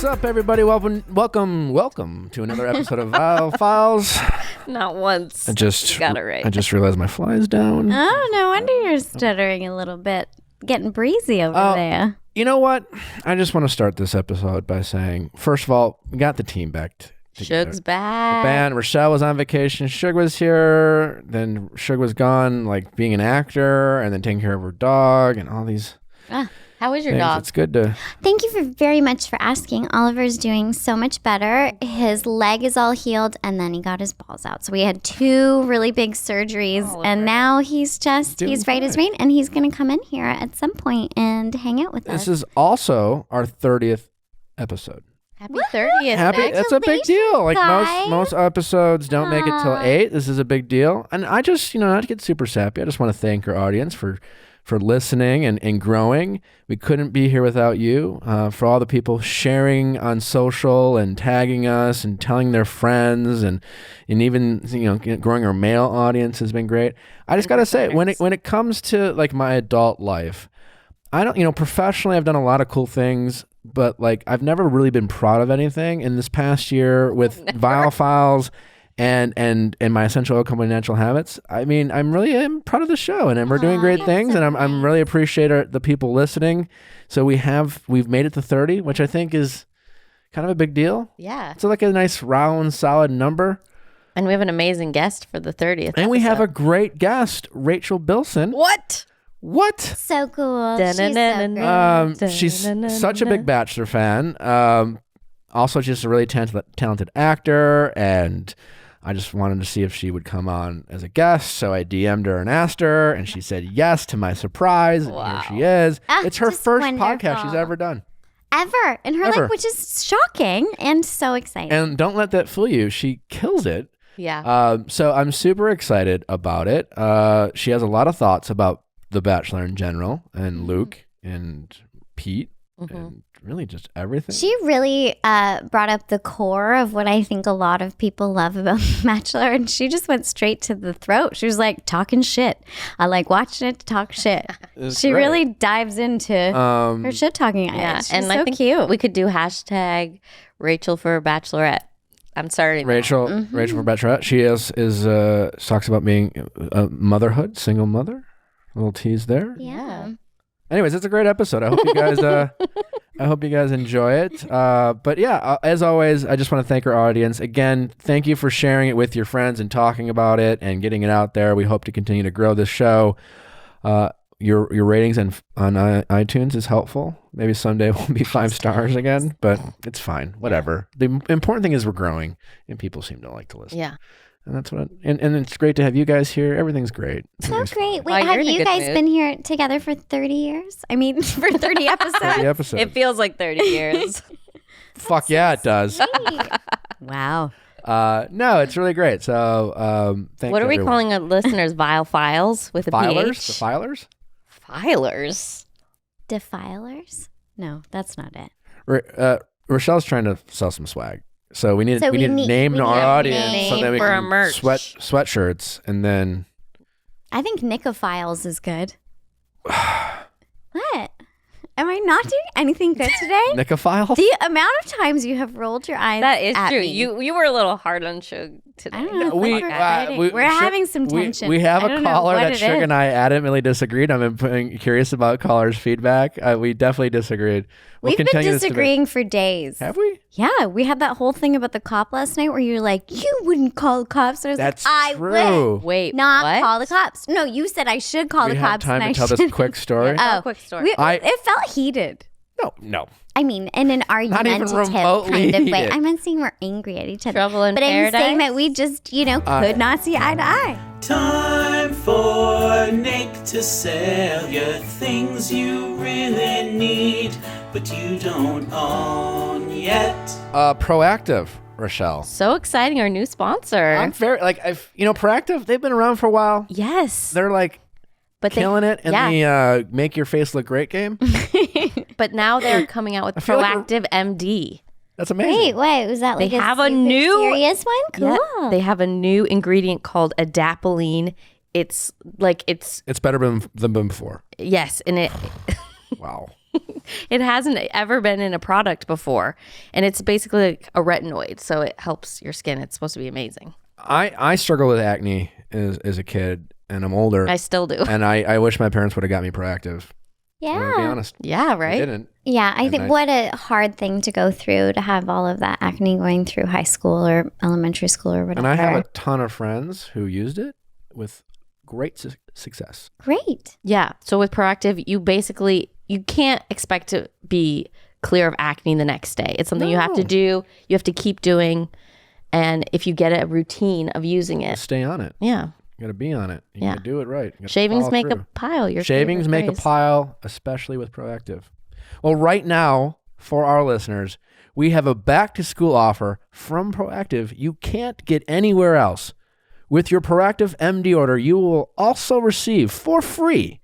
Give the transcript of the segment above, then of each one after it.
What's up, everybody? Welcome to another episode of Viall Files. Not once. I just got it right. I just realized my fly is down. Oh, no wonder you're stuttering a little bit. Getting breezy over there. You know what? I just want to start this episode by saying, first of all, we got the team back together. Shug's back. The band. Rochelle was on vacation. Shug was here. Then Shug was gone, like being an actor, and then taking care of her dog and all these. How is your things. dog? It's good to. Thank you very much for asking. Oliver's doing so much better. His leg is all healed, and then he got his balls out. So we had 2 really big surgeries, and now he's right as rain, and he's going to come in here at some point and hang out with us. This is also our 30th episode. Happy 30th. That's a big deal. Like guys. most episodes don't make it till 8. This is a big deal. And I just, not to get super sappy, I just want to thank our audience for listening and growing. We couldn't be here without you. For all the people sharing on social and tagging us and telling their friends and even growing our male audience has been great. I just gotta say, when it comes to like my adult life, I don't professionally I've done a lot of cool things, but like I've never really been proud of anything. In this past year with Viall Files and my essential company natural habits, I mean, I'm proud of the show, and we're doing great things, and I'm really appreciate the people listening. So we've made it to 30, which I think is kind of a big deal. Yeah. It's like a nice round solid number. And we have an amazing guest for the 30th And we have a great guest, Rachel Bilson. What? So cool. She's so great. She's such a big Bachelor fan. Also just a really talented actor, and I just wanted to see if she would come on as a guest, so I DM'd her and asked her, and she said yes to my surprise, and here she is. It's her first podcast she's ever done. Ever in her life, which is shocking and so exciting. And don't let that fool you. She kills it. Yeah. So I'm super excited about it. She has a lot of thoughts about The Bachelor in general, and Luke and Pete, and really just everything. She really brought up the core of what I think a lot of people love about The Bachelor, and she just went straight to the throat. She was like, talking shit. I like watching it talk shit. She really dives into her shit talking. Yeah, She's and so I think cute. we could do hashtag Rachel for Bachelorette. I'm starting. Rachel for Bachelorette. She talks about being a motherhood, single mother. A little tease there. Yeah. Anyways, it's a great episode. I hope you guys enjoy it. But yeah, as always, I just want to thank our audience. Again, thank you for sharing it with your friends and talking about it and getting it out there. We hope to continue to grow this show. Your ratings on iTunes is helpful. Maybe someday we'll be 5 stars again, but it's fine. Whatever. The important thing is we're growing, and people seem to like to listen. Yeah. And that's and it's great to have you guys here. Everything's great. So great. Wait, have you guys been here together for 30 years? I mean, for 30 episodes? 30 episodes. It feels like 30 years. Fuck yeah, it does. Wow. No, it's really great. So thank you. What are we everyone. calling our listeners? Viall Files with a Filers? PH? The filers? Filers? Defilers? No, that's not it. Rochelle's trying to sell some swag. So we need to name our audience name so that we for our can merch. sweatshirts, and then I think Nicophiles is good. What? Am I not doing anything good today? Nicophile? The amount of times you have rolled your eyes That is at true. me. You were a little hard on Shug today. I don't know. we're having some tension. We have I a don't know caller what that it Shug is. and I adamantly disagreed. I'm curious about callers' feedback. We definitely disagreed. We've been disagreeing for days. Have we? Yeah, we had that whole thing about the cop last night where you were like, you wouldn't call the cops. And I was That's like, true. I would Wait, not what? call the cops. No, you said I should call We the have cops. time and to tell this quick story. Yeah. Quick story. It felt heated. No. I mean, in an argumentative remotely kind of way. heated. I'm not saying we're angry at each other. Trouble in but I'm saying paradise? that we just, could not see eye to eye. Time for Nick to sell you things you really need, but you don't own yet. Proactive, Rochelle. So exciting, our new sponsor. I'm very Proactive. They've been around for a while. Yes. They're like But killing it in the make your face look great game. But now they're coming out with feel like Proactive MD. That's amazing. Wait, was that like They a have a super new- serious one? Cool. Yeah, they have a new ingredient called adapalene. It's It's better than before. yes, and it Wow. It hasn't ever been in a product before. And it's basically like a retinoid. So it helps your skin. It's supposed to be amazing. I struggled with acne as a kid, and I'm older. I still do. And I wish my parents would have got me Proactive. Yeah. I'm gonna be honest. Yeah, They right? didn't. Yeah, I think what a hard thing to go through to have all of that acne going through high school or elementary school or whatever. And I have a ton of friends who used it with great success. Great. Yeah. So with Proactive, you can't expect to be clear of acne the next day. It's something you have to do. You have to keep doing. And if you get a routine of using it. Stay on it. Yeah. You got to be on it. You Yeah. got to do it right. Shavings make a pile. Shavings make a pile, especially with Proactive. Well, right now, for our listeners, we have a back-to-school offer from Proactive you can't get anywhere else. With your Proactive MD order, you will also receive for free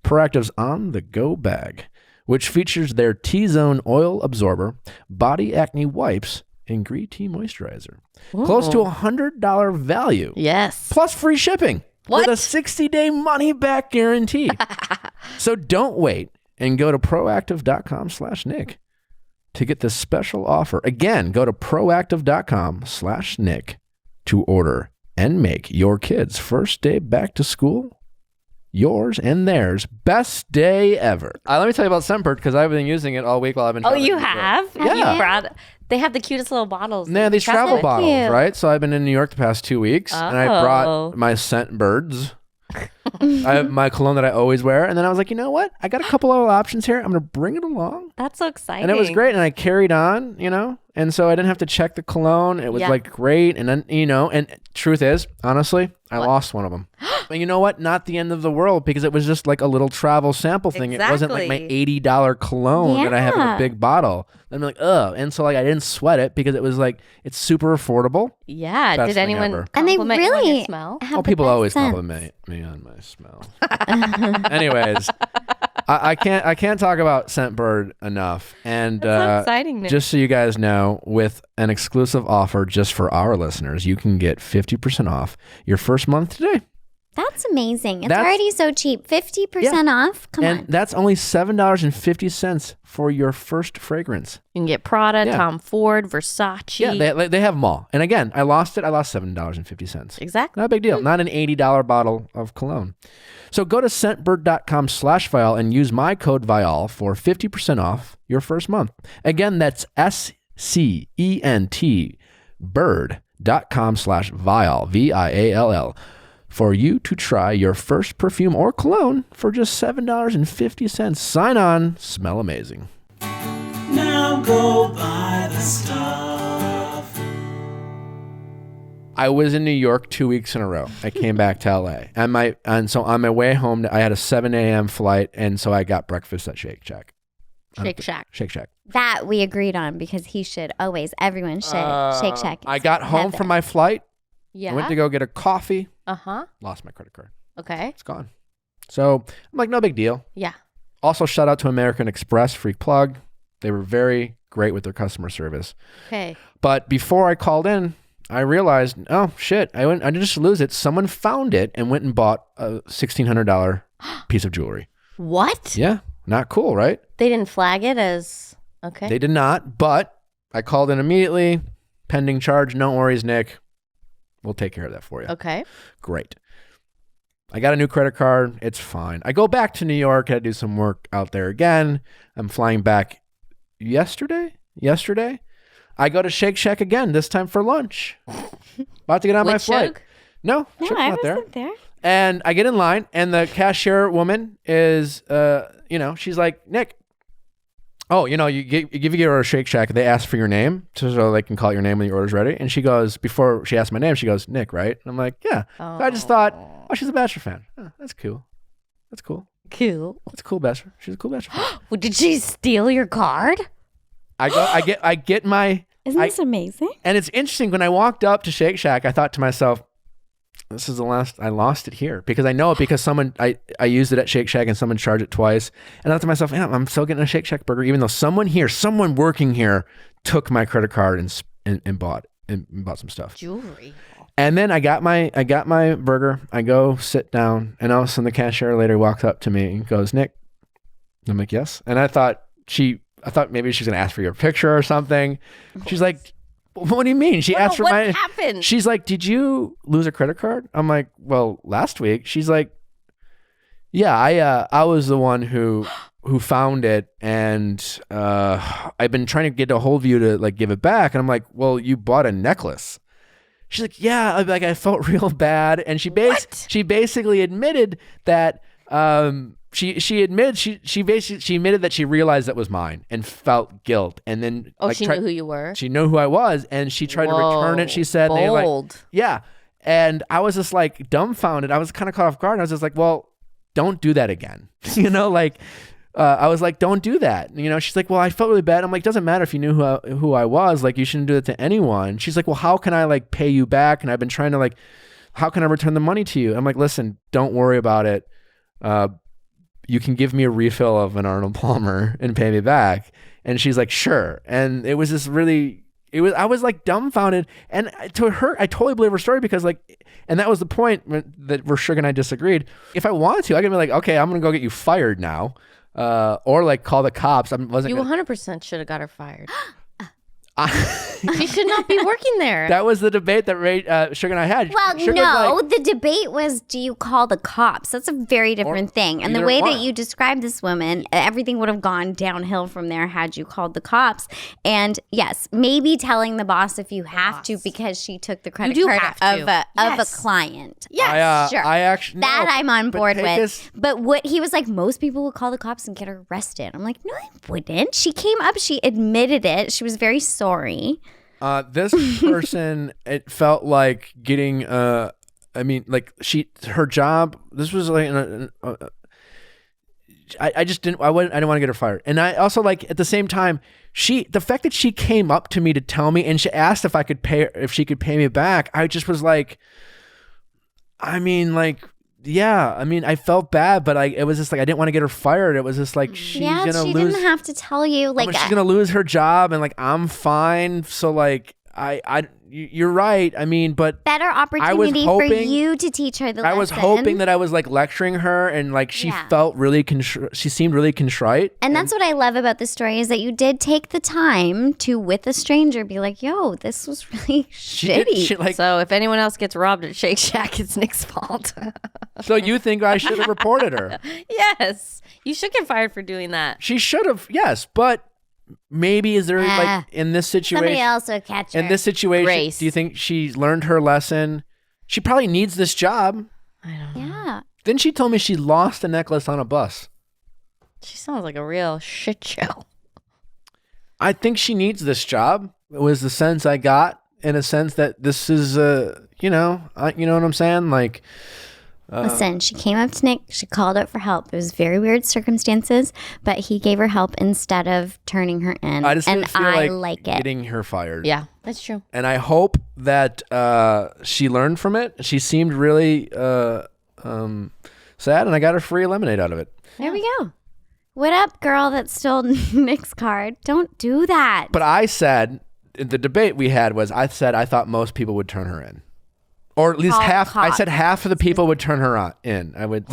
Proactive's On The Go bag, which features their T-Zone oil absorber, body acne wipes, and green tea moisturizer. Ooh. Close to $100 value. Yes. Plus free shipping. What? With a 60-day money-back guarantee. So don't wait and go to proactive.com/Nick to get this special offer. Again, go to proactive.com/Nick to order and make your kids' first day back to school yours and theirs best day ever. Let me tell you about Scentbird because I've been using it all week while I've been traveling. Oh, you have? Yeah. They have the cutest little bottles. Yeah, these travel bottles, cute. right? So I've been in New York the past 2 weeks, and I brought my Scentbirds. I have my cologne that I always wear, and then I was like, you know what? I got a couple other options here. I'm gonna bring it along, That's so exciting. and it was great. And I carried on, and so I didn't have to check the cologne. It was like great, and then and truth is, honestly, I lost one of them. But you know what? Not the end of the world because it was just like a little travel sample thing. It wasn't like my $80 cologne that I have in a big bottle. I'm like, ugh, and so like I didn't sweat it because it was like it's super affordable. Yeah. Best Did thing anyone ever. And they compliment you on really your smell? have Oh, the people best always scents. compliment me on my smell. Anyways, I can't talk about Scentbird enough. And That's so exciting. Nick. just so you guys know, with an exclusive offer just for our listeners, you can get 50% off your first month today. That's amazing. It's That's- already so cheap. 50% off. Come and on. that's only $7.50 for your first fragrance. You can get Prada, Yeah. Tom Ford, Versace. Yeah, they have them all. And again, I lost $7.50. Exactly. Not a big deal. Not an $80 bottle of cologne. So go to scentbird.com/Viall and use my code Viall for 50% off your first month. Again, that's SCENT bird.com/Viall, VIALL, for you to try your first perfume or cologne for just $7.50. Sign on, smell amazing. Now go buy the stuff. I was in New York 2 weeks in a row. I came back to LA. And so on my way home, I had a 7 a.m. flight, and so I got breakfast at Shake Shack. Shake Shack. Shake Shack. That we agreed on because he should always, everyone should. Shake Shack. I got home heaven. from my flight. Yeah. I went to go get a coffee. Uh-huh. Lost my credit card. Okay. It's gone. So I'm like, no big deal. Yeah. Also, shout out to American Express, free plug. They were very great with their customer service. Okay. But before I called in, I realized, oh shit, I didn't just lose it. Someone found it and went and bought a $1,600 piece of jewelry. What? Yeah, not cool, right? They didn't flag it as okay. They did not, but I called in immediately. Pending charge, no worries, Nick. We'll take care of that for you. Okay. Great. I got a new credit card. It's fine. I go back to New York. I had to do some work out there again. I'm flying back yesterday. I go to Shake Shack again, this time for lunch. About to get on my With flight. Shug? No, No, Shug's I not there. wasn't there. And I get in line, and the cashier woman is, she's like, Nick, you give your order to Shake Shack, they ask for your name so they can call your name when your order's ready. And she goes, before she asked my name, she goes, Nick, right? And I'm like, yeah. So I just thought, oh, she's a Bachelor fan. Oh, that's cool. That's cool. Cool. That's a cool Bachelor. She's a cool Bachelor fan. Well, did she steal your card? I get my, Isn't this amazing? and it's interesting, when I walked up to Shake Shack, I thought to myself, this is the last, I lost it here because I know it because someone, I used it at Shake Shack and someone charged it twice. And I thought to myself, yeah, I'm still getting a Shake Shack burger, even though someone working here took my credit card and bought some stuff. Jewelry. And then I got my burger. I go sit down, and all of a sudden the cashier later walks up to me and goes, Nick, I'm like, yes. And I thought maybe she's gonna ask for your picture or something. She's like, what do you mean? She asked for what my. happened? She's like, did you lose a credit card? I'm like, well, last week. She's like, yeah, I was the one who found it, and I've been trying to get a hold of you to like give it back. And I'm like, well, you bought a necklace. She's like, yeah, like I felt real bad, and she basically admitted that she admitted that she realized that was mine and felt guilt, and then she knew who you were. She knew who I was, and she tried to return it. She said, bold. They like, yeah, and I was just like dumbfounded. I was kind of caught off guard. I was just like, well, don't do that again. Like. I was like, don't do that. She's like, well, I felt really bad. I'm like, doesn't matter if you knew who I was. Like, you shouldn't do that to anyone. She's like, well, how can I like pay you back? And I've been trying to like, how can I return the money to you? I'm like, listen, don't worry about it. You can give me a refill of an Arnold Palmer and pay me back. And she's like, sure. And it was just really, I was like dumbfounded. And to her, I totally believe her story because like, and that was the point where Sugar and I disagreed. If I wanted to, I could be like, okay, I'm going to go get you fired now. Or like call the cops. You 100% should have got her fired. She should not be working there. That was the debate that Sugar and I had. Well, Sugar's no, like, the debate was, do you call the cops? That's a very different thing. And the way that you described this woman, everything would have gone downhill from there had you called the cops. And yes, maybe telling the boss if you have to because she took the credit card of a client. Yes, sure. I actually I'm on board with. But what he was like, most people would call the cops and get her arrested. I'm like, no, I wouldn't. She came up, she admitted it. She was very sorry. This person, it felt like getting her job. This was like I didn't want to get her fired. And I also like at the same time, the fact that she came up to me to tell me and she asked if she could pay me back. I just was like, yeah, I felt bad, but it was just like I didn't want to get her fired. It was just like she's gonna lose. She didn't have to tell you. Like she's gonna lose her job, and like I'm fine. So like you're right. But better opportunity for you to teach her the lesson. I was hoping that I was like lecturing her, and like she felt really she seemed really contrite. And that's what I love about the story is that you did take the time to, with a stranger, be like, "Yo, this was really shitty." So if anyone else gets robbed at Shake Shack, it's Nick's fault. So you think I should have reported her? Yes, you should get fired for doing that. She should have. Yes, but. Maybe is there like in this situation somebody else will catch her. In this situation, Grace. Do you think she learned her lesson? She probably needs this job. I don't know. Yeah. Then she told me she lost a necklace on a bus. She sounds like a real shit show. I think she needs this job. It was the sense I got, in a sense that this is you know what I'm saying? Like listen, she came up to Nick. She called out for help. It was very weird circumstances, but he gave her help instead of turning her in. I just feel like it. Getting her fired. Yeah, that's true. And I hope that she learned from it. She seemed really sad, and I got her free lemonade out of it. There we go. What up, girl that stole Nick's card? Don't do that. But I said, the debate we had was, I thought most people would turn her in. Or at least half. I said half of the people would turn her in. I would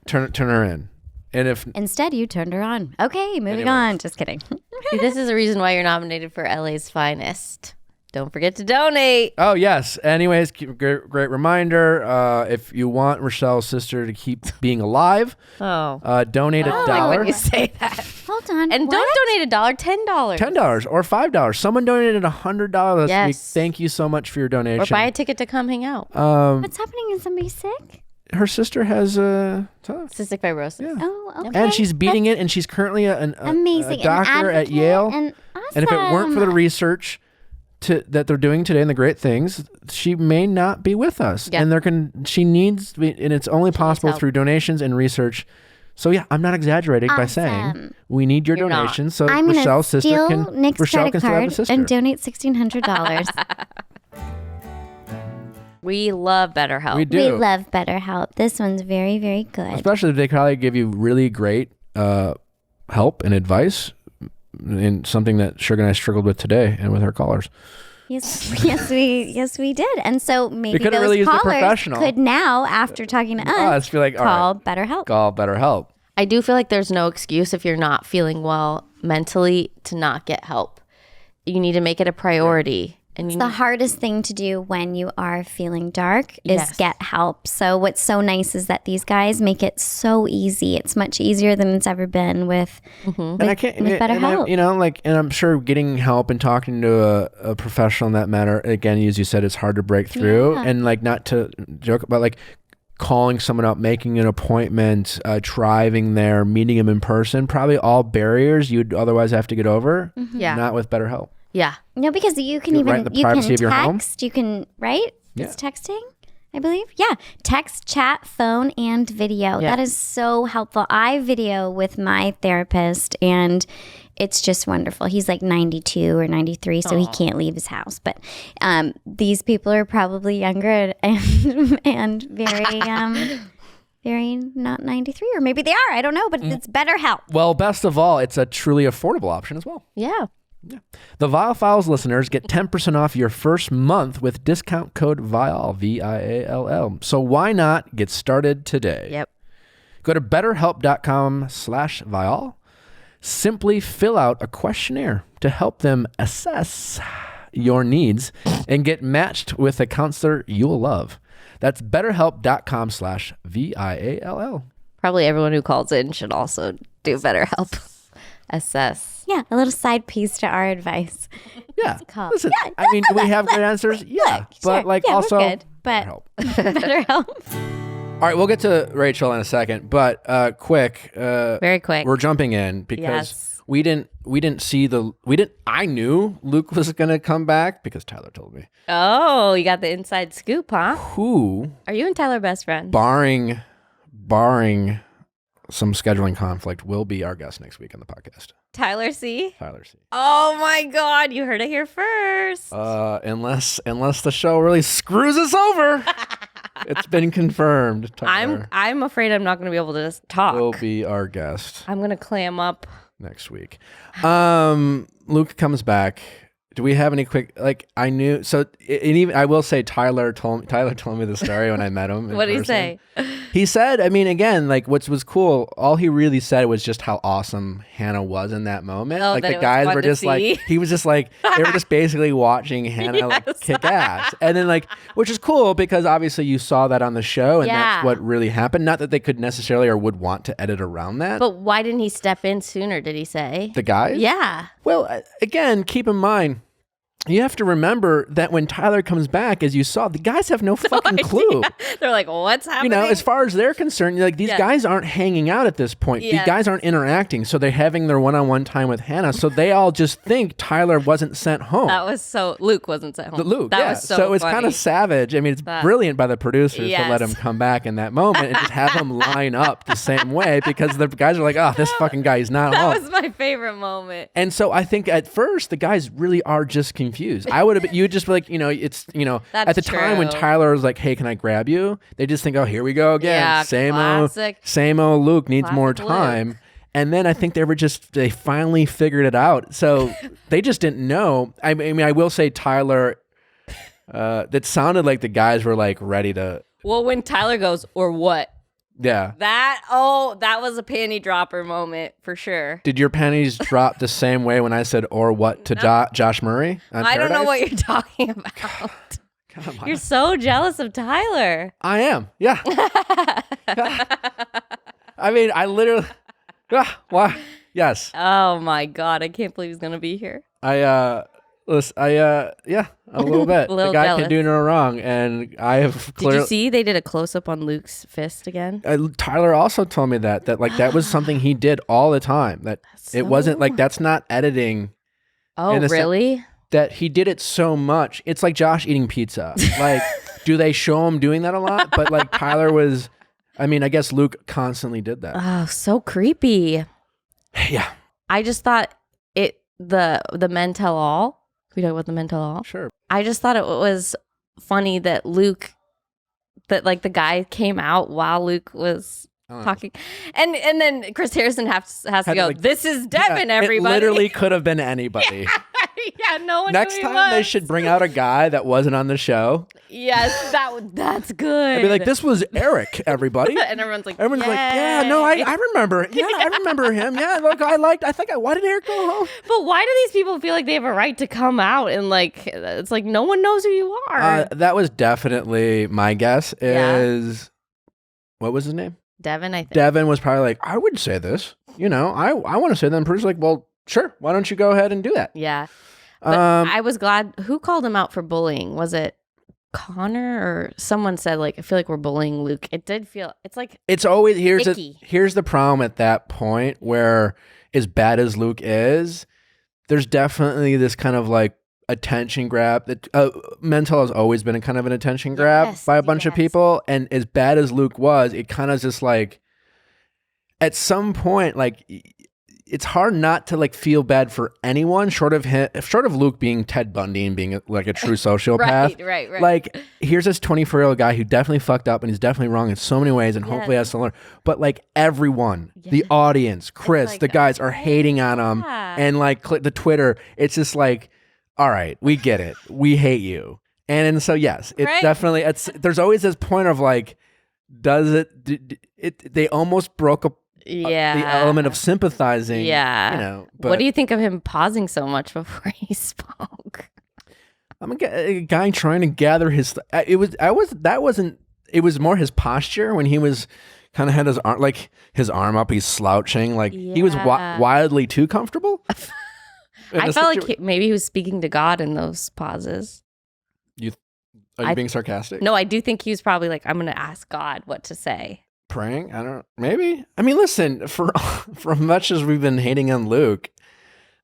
turn her in. And if instead you turned her on. Okay, moving on. Just kidding. See, this is a reason why you're nominated for LA's Finest. Don't forget to donate. Oh, yes. Anyways, great reminder. If you want Rochelle's sister to keep being alive, donate $1. When you say that. Hold on. And don't donate $1, $10. $10 or $5. Someone donated $100 last week. Thank you so much for your donation. Or buy a ticket to come hang out. What's happening? Is somebody sick? Her sister has cystic fibrosis. Yeah. Oh, okay. And she's beating it, and she's currently a doctor at Yale. And if it weren't for the research that they're doing today and the great things, she may not be with us. Yeah. And she needs to be, and it's only possible through donations and research. So yeah, I'm not exaggerating by saying we need your donations so Rochelle's sister can Nick's Rochelle credit can still have a card sister. and donate $1,600. We love BetterHelp. We do. We love BetterHelp. This one's very, very good. Especially if they probably give you really great help and advice in something that Sugar and I struggled with today and with our callers. Yes, we did. And so maybe those really callers could now, after talking to us, be like, call BetterHelp. Call BetterHelp. I do feel like there's no excuse if you're not feeling well mentally to not get help. You need to make it a priority. And It's the hardest thing to do when you are feeling dark is get help. So what's so nice is that these guys make it so easy. It's much easier than it's ever been with better help. And I'm sure getting help and talking to a professional in that matter, again, as you said, it's hard to break through. And like, not to joke about like calling someone up, making an appointment, driving there, meeting them in person, probably all barriers you'd otherwise have to get over. Yeah. Not with better help. Yeah. No, because you can text, you can, right? Yeah. It's texting, I believe. Yeah. Text, chat, phone, and video. Yeah. That is so helpful. I video with my therapist, and it's just wonderful. He's like 92 or 93, so he can't leave his house. But these people are probably younger and very... very not 93, or maybe they are. I don't know, but it's better help. Well, best of all, it's a truly affordable option as well. Yeah. The Viall Files listeners get 10% off your first month with discount code Viall, V-I-A-L-L. So why not get started today? Yep. Go to betterhelp.com/Viall. Simply fill out a questionnaire to help them assess your needs and get matched with a counselor you'll love. That's betterhelp.com/Viall. Probably everyone who calls in should also do BetterHelp. Assess. Yeah, a little side piece to our advice. Yeah. Listen, I mean, do we have good answers? Yeah. But like also, we're good, but BetterHelp. All right, we'll get to Rachel in a second, but quick. Very quick. We're jumping in because we didn't I knew Luke was going to come back because Tyler told me. Oh, you got the inside scoop, huh? Who? Are you and Tyler best friends? Barring some scheduling conflict, will be our guest next week on the podcast. Tyler C? Tyler C. Oh my God, you heard it here first. Unless the show really screws us over. It's been confirmed. Tyler I'm afraid I'm not going to be able to just talk. Will be our guest. I'm going to clam up next week. Luke comes back. Do we have any quick, like, I knew, so, and even, I will say Tyler told me the story when I met him. What did he say? He said, I mean, again, like, what was cool, all he really said was just how awesome Hannah was in that moment. Oh, like, the guys were just like, he was just like, they were just basically watching Hannah like kick ass. And then like, which is cool because obviously you saw that on the show and that's what really happened. Not that they could necessarily or would want to edit around that. But why didn't he step in sooner, did he say? The guys? Yeah. Well, again, keep in mind, you have to remember that when Tyler comes back, as you saw, the guys have no fucking clue. They're like, what's happening? You know, as far as they're concerned, like these guys aren't hanging out at this point. These guys aren't interacting. So they're having their one-on-one time with Hannah. So they all just think Tyler wasn't sent home. Luke wasn't sent home. Luke, that was so it's kind of savage. I mean, it's brilliant by the producers to let him come back in that moment and just have him line up the same way because the guys are like, oh, this fucking guy is not home. That was my favorite moment. And so I think at first the guys really are just confused. I would have, you would just be like, it's, at the time when Tyler was like, hey, can I grab you? They just think, oh, here we go again. Yeah, same old Luke needs more time. Luke. And then I think they finally figured it out. So they just didn't know. I mean, I will say Tyler, that sounded like the guys were like ready to. Well, when Tyler goes, or what? Yeah. That was a panty dropper moment for sure. Did your panties drop the same way when I said or what to Josh Murray? I don't know what you're talking about. Come on. You're so jealous of Tyler. I am. Yeah. I mean, I literally. Why? Yes. Oh my God. I can't believe he's going to be here. Yeah, a little bit. The guy jealous. Can do no wrong, and I have clearly. Did you see they did a close up on Luke's fist again? Tyler also told me that like that was something he did all the time. That it wasn't like that's not editing. Oh, really? That he did it so much. It's like Josh eating pizza. Like, do they show him doing that a lot? But like Tyler was. I mean, I guess Luke constantly did that. Oh, so creepy. Yeah. I just thought the men tell all. Can we talk about the men tell all? Sure. I just thought it was funny that like the guy came out while Luke was talking. And then Chris Harrison has to go, like, this is Devin, everybody. It literally could have been anybody. Yeah, no one Next knew he time they was. should bring out a guy that wasn't on the show. Yes, that's good. I'd be like, this was Eric, everybody. And everyone's like, Everyone's like, yeah, no, I remember. Yeah, I remember him. Yeah, look, why did Eric go home? But why do these people feel like they have a right to come out and like, it's like no one knows who you are? That was definitely my guess is, what was his name? Devin, I think. Devin was probably like, I would say this. I want to say that. And Bruce's like, well, sure. Why don't you go ahead and do that? Yeah. But I was glad. Who called him out for bullying? Was it Connor or someone said like, I feel like we're bullying Luke. It did feel, it's like, it's always, here's the problem at that point where as bad as Luke is, there's definitely this kind of like attention grab that Mental has always been a kind of an attention grab by a bunch of people. And as bad as Luke was, it kind of just like, at some point, like, it's hard not to like feel bad for anyone short of Luke being Ted Bundy and being like a true sociopath. Right. Like, here's this 24-year-old guy who definitely fucked up and he's definitely wrong in so many ways and hopefully has to learn. But like everyone, the audience, Chris, like, the guys are hating on him and like the Twitter. It's just like, all right, we get it. We hate you. And so, yes, it definitely, there's always this point of like, they almost broke up. The element of sympathizing. Yeah. But what do you think of him pausing so much before he spoke? I'm a guy trying to gather his. It was more his posture when he was kind of had his arm up. He's slouching. Like he was wildly too comfortable. I felt like maybe he was speaking to God in those pauses. Are you being sarcastic? No, I do think he was probably like, I'm going to ask God what to say. Praying? I don't. Maybe. I mean, listen. For much as we've been hating on Luke,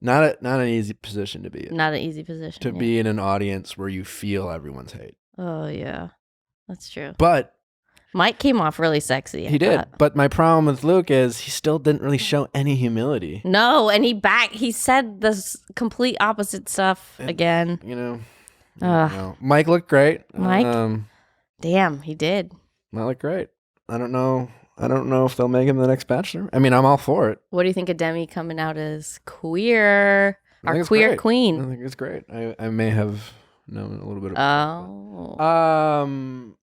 not an easy position to be in. Not an easy position to be in an audience where you feel everyone's hate. Oh yeah, that's true. But Mike came off really sexy. He did. But my problem with Luke is he still didn't really show any humility. No, and he said the complete opposite stuff again. Mike looked great. Mike, damn, he did. Mike looked great. I don't know if they'll make him the next Bachelor. I mean, I'm all for it. What do you think of Demi coming out as queer? Our queer great. queen. I think it's great. I may have known a little bit about it.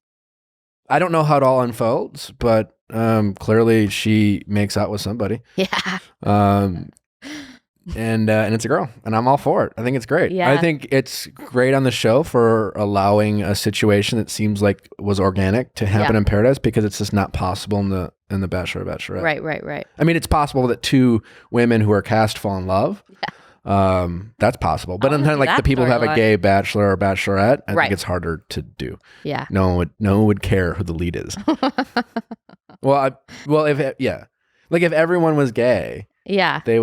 I don't know how it all unfolds, but clearly she makes out with somebody. Yeah. And it's a girl, and I'm all for it. I think it's great. Yeah. I think it's great on the show for allowing a situation that seems like was organic to happen in Paradise, because it's just not possible in the Bachelor or Bachelorette. Right. I mean, it's possible that two women who are cast fall in love. Yeah. That's possible. But then like the people who have a gay Bachelor or Bachelorette, I think it's harder to do. Yeah. No one would care who the lead is. If everyone was gay. Yeah. They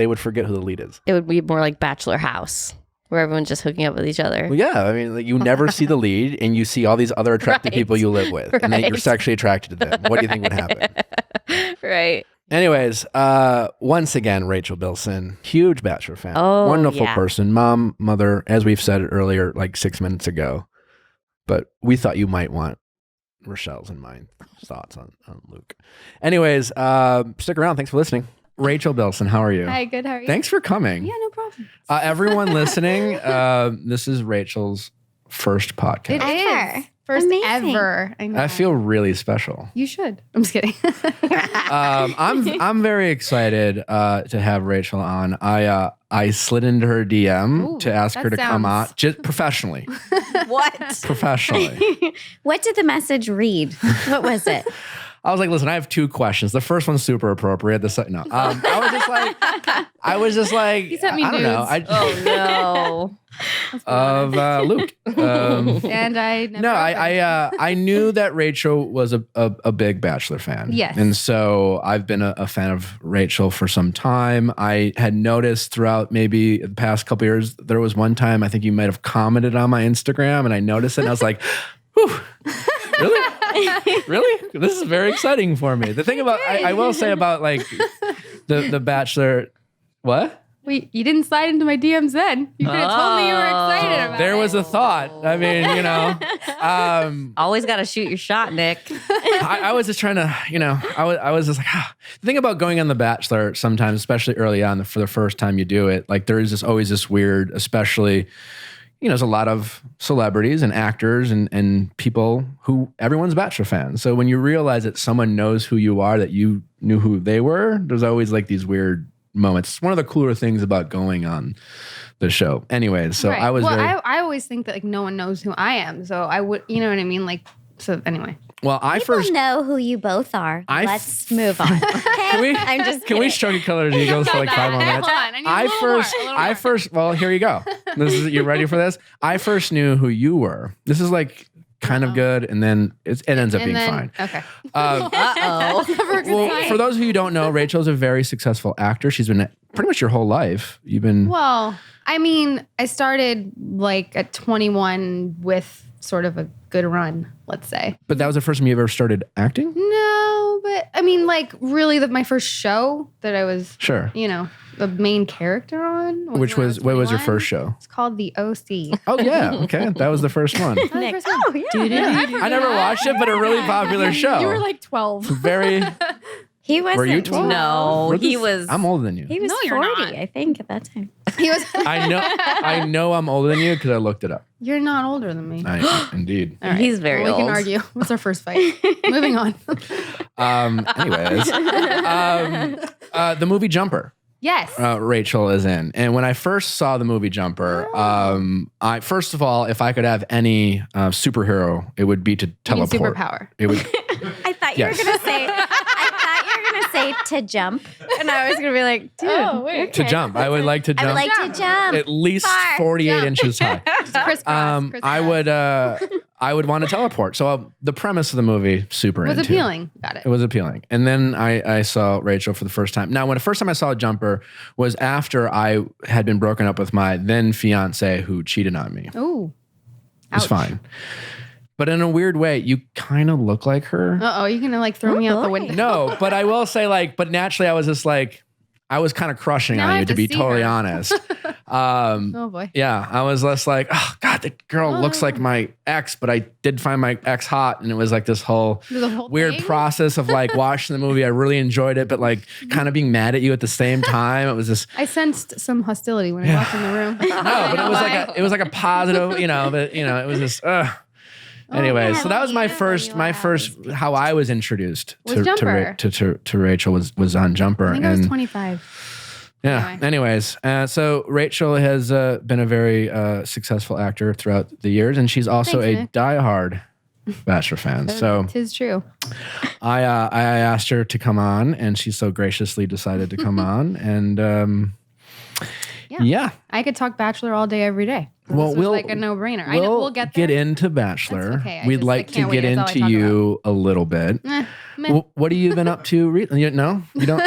would forget who the lead is. It would be more like Bachelor House, where everyone's just hooking up with each other. Well, yeah. I mean, like, you never see the lead, and you see all these other attractive people you live with, and then you're sexually attracted to them. What do you think would happen? Right. Anyways, once again, Rachel Bilson, huge Bachelor fan. Oh, wonderful person, mom, mother, as we've said earlier, like 6 minutes ago. But we thought you might want Rochelle's and mine thoughts on Luke. Anyways, stick around. Thanks for listening. Rachel Bilson, how are you? Hi, good. How are you? Thanks for coming. Yeah, no problem. Everyone listening, this is Rachel's first podcast. It is. First ever. I know. I feel really special. You should. I'm just kidding. I'm very excited to have Rachel on. I slid into her DM to ask her to come on, just professionally. What? Professionally. What did the message read? What was it? I was like, listen, I have two questions. The first one's super appropriate. The second, no. I was just like, he sent me I don't nudes. know. Oh no. Of Luke. And I never I knew that Rachel was a big Bachelor fan. Yes. And so I've been a fan of Rachel for some time. I had noticed throughout maybe the past couple of years, there was one time I think you might have commented on my Instagram, and I noticed it, and I was like, whew. Really? Really? This is very exciting for me. The thing about, I will say about like the Bachelor, what? Wait, you didn't slide into my DMs then. You could have told me you were excited about There it. was a thought. I mean, Always got to shoot your shot, Nick. I was just trying to, I was just like, the thing about going on The Bachelor sometimes, especially early on for the first time you do it, like there is always this weird, especially, there's a lot of celebrities and actors and people who everyone's Bachelor fans. So when you realize that someone knows who you are, that you knew who they were, there's always like these weird moments. It's one of the cooler things about going on the show. Anyways, so Right. I was I always think that like no one knows who I am. So I would, you know what I mean? Like, so anyway. well, I People first know who you both are. Let's move on. Okay? I'm just Can we kidding. sugar color the Eagles for like 5 more minutes? Hold on. I need a little more. Well, here you go. You ready for this? I first knew who you were. This is like kind of good, and then it ends up being fine. Okay. Uh-oh. Never a good Well, sign. for those of you who don't know, Rachel's a very successful actor. She's been pretty much your whole life. You've been Well, I mean, I started like at 21 with sort of a good run, let's say. but that was the first time you ever started acting? No, but I mean, like really my first show that I was, Sure. the main character on. What was your 21. first show? It's called The OC. Oh yeah, okay. That was the first one. Nick. Oh, yeah. I never watched it, but a really popular show. You were like 12. Very. He wasn't. Were you 12? No, We're he this- was. I'm older than you. He was No, you're 40, not. I think, at that time. He was. I know I'm older than you because I looked it up. You're not older than me. Indeed. All right. He's very well, we old. can argue. What's our first fight? Moving on. Anyways, the movie Jumper. Yes. Rachel is in. And when I first saw the movie Jumper, I first of all, if I could have any superhero, it would be to You mean teleport. superpower. It would. I thought Yes. you were going to say, to jump. And I was going to be like, dude. Oh, wait. okay. To jump. I would like to I jump would like to jump. at least far. 48 inches high. Crisscross. I would want to teleport. So the premise of the movie, super was into. appealing. Got it. It was appealing. And then I saw Rachel for the first time. Now, when the first time I saw Jumper was after I had been broken up with my then fiance who cheated on me. It Ooh. was Ouch. fine. But in a weird way, you kind of look like her. Uh-oh, you gonna like throw me out the boy. window? No, but I will say but naturally I was just like, I was kind of crushing Now I on you, have to to be see totally her. honest. Oh boy. Yeah, I was less like, oh God, that girl looks like my ex, but I did find my ex hot. And it was like this whole The whole weird thing? process of like watching the movie. I really enjoyed it, but like kind of being mad at you at the same time. It was just, I sensed some hostility when I walked in the room. no, but it was like a positive, but it was just, Anyway, so that was my first, how I was introduced Was to Jumper. to Rachel was on Jumper. I think I was And 25. yeah. Anyway. Anyways, so Rachel has been a very successful actor throughout the years, and she's also Thanks, a Nick. diehard Bachelor fan. So Tis true. I asked her to come on, and she so graciously decided to come on. And yeah. I could talk Bachelor all day, every day. Well, This was like a no-brainer. I know we'll get there. into Bachelor. That's okay. We'd like to can't wait. get That's all I into talk you a little bit. Eh, meh. What have you been up to? No, you don't.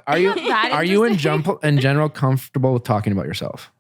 Are you that are you in interesting? in general comfortable with talking about yourself?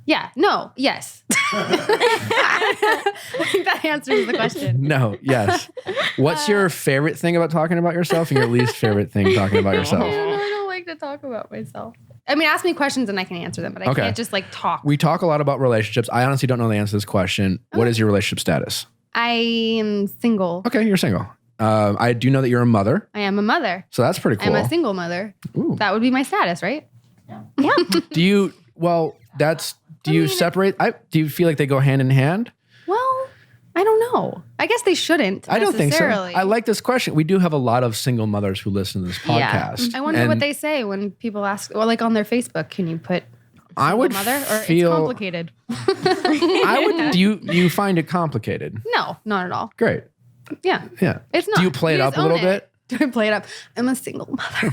Yeah. No. Yes. I think that answers the question. No. Yes. What's your favorite thing about talking about yourself, and your least favorite thing talking about yourself? I don't like to talk about myself. I mean, ask me questions and I can answer them, but I Okay. can't just like talk. We talk a lot about relationships. I honestly don't know the answer to this question. What is your relationship status? I am single. Okay, you're single. I do know that you're a mother, I am a mother. so that's pretty cool. I'm a single mother. Ooh. That would be my status, right? Do you? Well, that's. Do you separate? Do you feel like they go hand in hand? Well, I don't know. I guess they shouldn't. I don't think so. necessarily. I like this question. We do have a lot of single mothers who listen to this Yeah. podcast. I wonder And what they say when people ask, or like on their Facebook, can you put I would mother? Or it's feel. complicated. I would. Do you find it complicated? No, not at all. Great. Yeah. Yeah. It's not. Do you play it You up just a little own it. bit? Do I play it up? I'm a single mother.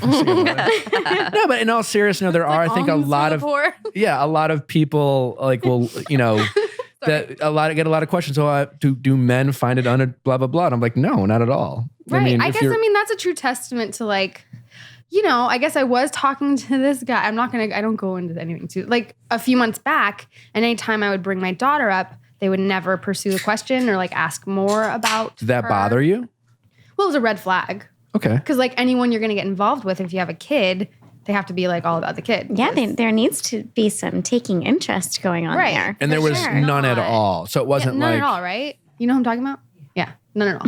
No, but in all seriousness, there are I think a lot of a lot of people like will that get a lot of questions. So do men find it blah blah blah? And I'm like, no, not at all. Right. I if guess you're- that's a true testament to like, I guess I was talking to this guy. I don't go into anything too like a few months back, and anytime I would bring my daughter up, they would never pursue the question or like ask more about. Did that her. bother you? Well, it was a red flag. Okay. Because like anyone you're going to get involved with, if you have a kid, they have to be like all about the kid. Yeah, there needs to be some taking interest going on Right. there. And there for was sure. none at Not. all. So it wasn't None like at all, right? You know what I'm talking about? Yeah. No.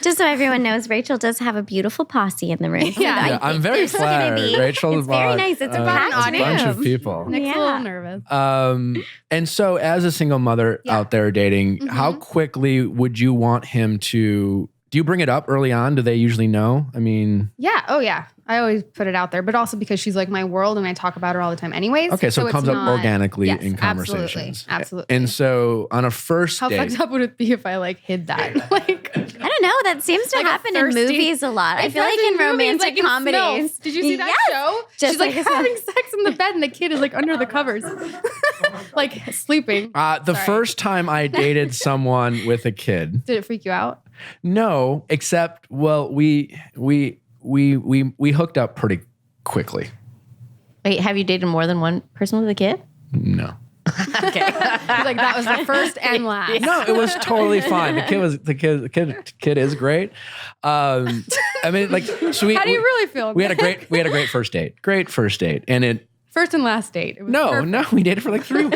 Just so everyone knows, Rachel does have a beautiful posse in the room. So Yeah. I Yeah, I'm think very there's gonna flattered. be- Rachel It's very brought, nice. It's a a packed bunch of room. people. Nick's a Yeah. little nervous. And so, as a single mother Yeah. out there dating, how quickly would you want him to? Do you bring it up early on? Do they usually know? I mean, Yeah. Oh, yeah. I always put it out there, but also because she's like my world and I talk about her all the time anyways. okay, so it it's comes up not- organically Yes, in conversations. Absolutely. And so, on a first How date, fucked up would it be if I like hid that? Like, I don't know. That seems to Like a happen in thirsty- movies a lot. I it feel does like in movies, romantic like in comedies. Smells. Did you see that Yes! show? Just She's like like a- having sex in the bed and the kid is like under the covers, like sleeping. the Sorry. first time I dated someone with a kid, Did it freak you out? no, except we hooked up pretty quickly. Wait, have you dated more than one person with a kid? No. Okay. He's like that was the first and last. No, it was totally fine. The kid is great. I mean, like, so How do you really feel? we had a great first date. Great first date, and it. First and last date. It was No, perfect. no, we dated for like three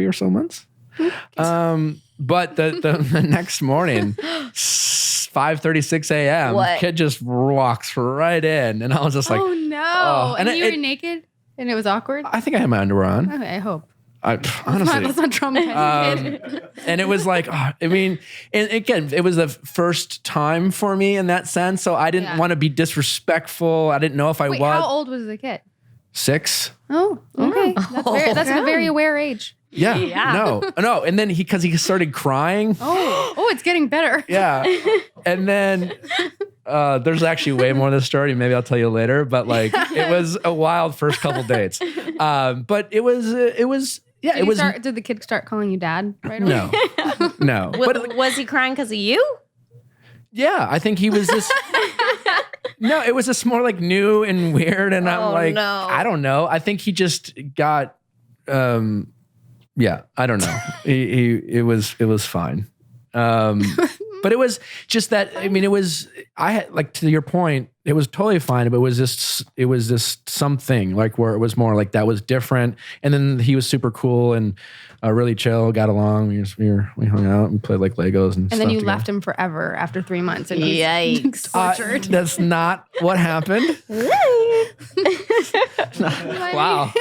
or so months. But the next morning, 5:36 a.m., What? kid just walks right in, and I was just like, Oh no! Oh, and and you it- were naked, and it was awkward. I think I had my underwear on. Okay, I hope. Honestly, Let's not traumatize the kid. and it was like, I mean, and again, it was the first time for me in that sense. So I didn't Yeah. want to be disrespectful. I didn't know if I Wait, was how old was the kid? 6. Oh, okay. That's a very aware age. Yeah. Yeah. No. And then because he started crying. Oh, it's getting better. Yeah. And then there's actually way more to the story. Maybe I'll tell you later. But like, it was a wild first couple dates. But it was. Yeah, it was. Did the kid start calling you dad right away? No. But Was he crying because of you? yeah, I think he was just. No, it was just more like new and weird, and I'm like, no. I don't know. I think he just got, yeah, I don't know. It was fine, but it was just that. I mean, I had, like, to your point, it was totally fine, but it was just something like where it was more like that was different, and then he was super cool and really chill, got along. We hung out, we played like Legos and stuff. And then you together. left him forever after 3 months. And he's Yikes. tortured. That's not what happened. Wow.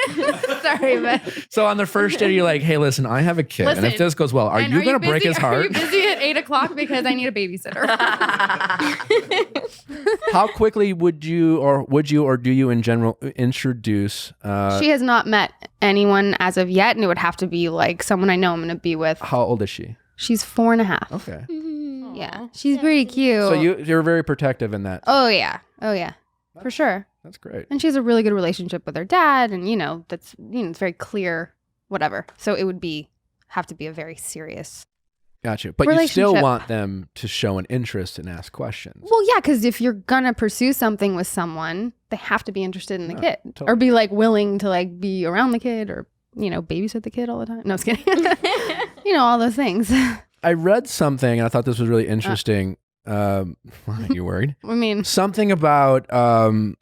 Sorry, but So on the first day, you're like, hey, listen, I have a kid. and if Listen, this goes well, are and you going to busy- break his Are you heart? busy at 8 o'clock because I need a babysitter? How quickly would you or do you in general introduce? She has not met anyone as of yet, and it would have to be like someone I know I'm going to be with. How old is she? She's 4.5. Okay. Yeah, she's pretty cute. So you're very protective in that. Oh yeah, for sure. That's great. And she has a really good relationship with her dad, and it's very clear, whatever. So it would have to be a very serious. Gotcha. But you still Relationship. want them to show an interest and ask questions. Well, yeah, because if you're gonna pursue something with someone, they have to be interested in the kid, totally. or be like willing to like be around the kid, or babysit the kid all the time. No, I was kidding. All those things. I read something and I thought this was really interesting. Are you worried? I mean, Something about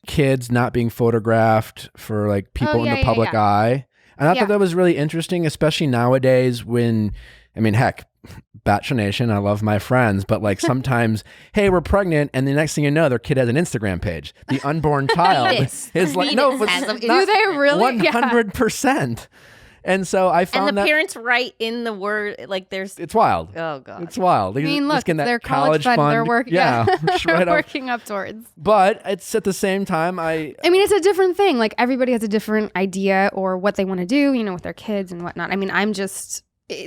kids not being photographed for like people in the public eye. And I Yeah. thought that was really interesting, especially nowadays when, I mean, heck, Bachelor Nation, I love my friends, but like sometimes, hey, we're pregnant, and the next thing you know, their kid has an Instagram page. The unborn child Fetus. is like, Fetus but has a- do they really? 100%. And so I found And the that parents write in the word, like there's, it's wild. oh God. It's wild. I mean, Just look, getting that their college fund, they're working. Yeah, they're right up. working up towards. But it's at the same time, I mean, it's a different thing. Like everybody has a different idea or what they want to do, with their kids and whatnot. I mean,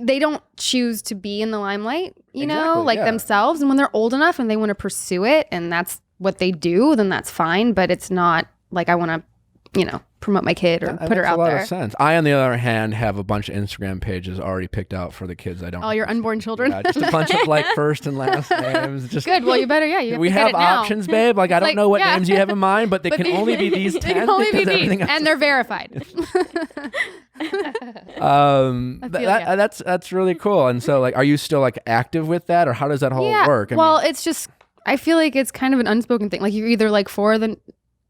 they don't choose to be in the limelight, Exactly, like yeah. themselves. And when they're old enough and they want to pursue it and that's what they do, then that's fine. But it's not like I want to, promote my kid or that put her makes out a lot there. of sense. I, on the other hand, have a bunch of Instagram pages already picked out for the kids I don't. All your unborn children. Yeah, just a bunch of like first and last names. Just Good. Well, you better. Yeah, you have we to get have it now. options, babe. Like I don't Like, know what yeah. names you have in mind, but they can only be these 10 They can only be because these, everything else and they're verified. that's really cool. And so, like, are you still like active with that, or how does that whole work? It's just I feel like it's kind of an unspoken thing. Like you're either like for the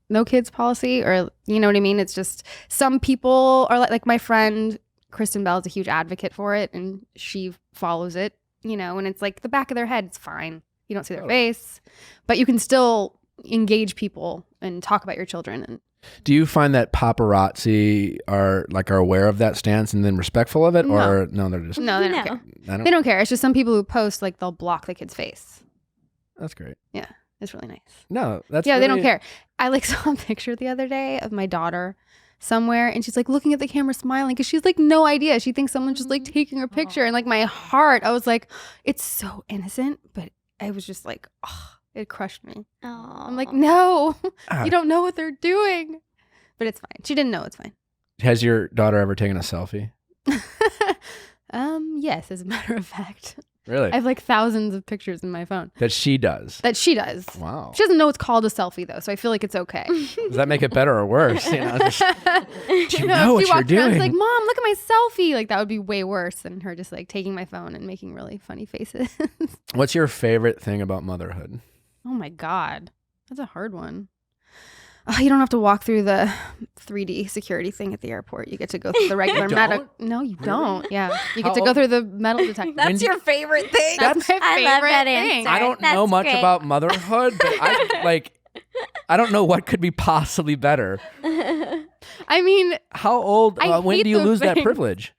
no kids policy, or you know what I mean. It's just some people are like my friend Kristen Bell is a huge advocate for it, and she follows it you know, when it's like the back of their head, it's fine. You don't see their face, but you can still engage people and talk about your children. And do you find that paparazzi are aware of that stance and then respectful of it, or no? They're just no, they don't care. They don't care. It's just some people who post like they'll block the kid's face. That's great. Yeah, it's really nice. No, that's they don't care. I like saw a picture the other day of my daughter somewhere, and she's like looking at the camera smiling because she's like no idea. She thinks someone's just like taking her picture, and like my heart, I was like, it's so innocent, but I was just like, oh, it crushed me. Oh, I'm like, no, you don't know what they're doing, but it's fine. She didn't know. It's fine. Has your daughter ever taken a selfie? Yes, as a matter of fact. Really? I have like thousands of pictures in my phone. That she does? That she does. Wow. She doesn't know it's called a selfie though, so I feel like it's okay. Does that make it better or worse? You know, just, do you know what if she you're walked around, doing? it's like, Mom, look at my selfie. Like that would be way worse than her just like taking my phone and making really funny faces. What's your favorite thing about motherhood? Oh my God. That's a hard one. You don't have to walk through the 3D security thing at the airport. You get to go through the regular metal. No, you don't. Yeah. You get to go through the metal detector. That's your favorite thing. That's my I love favorite that thing. answer. I don't That's know much great. about motherhood, but I don't know what could be possibly better. I mean, How old? I when hate do you those lose that things. privilege?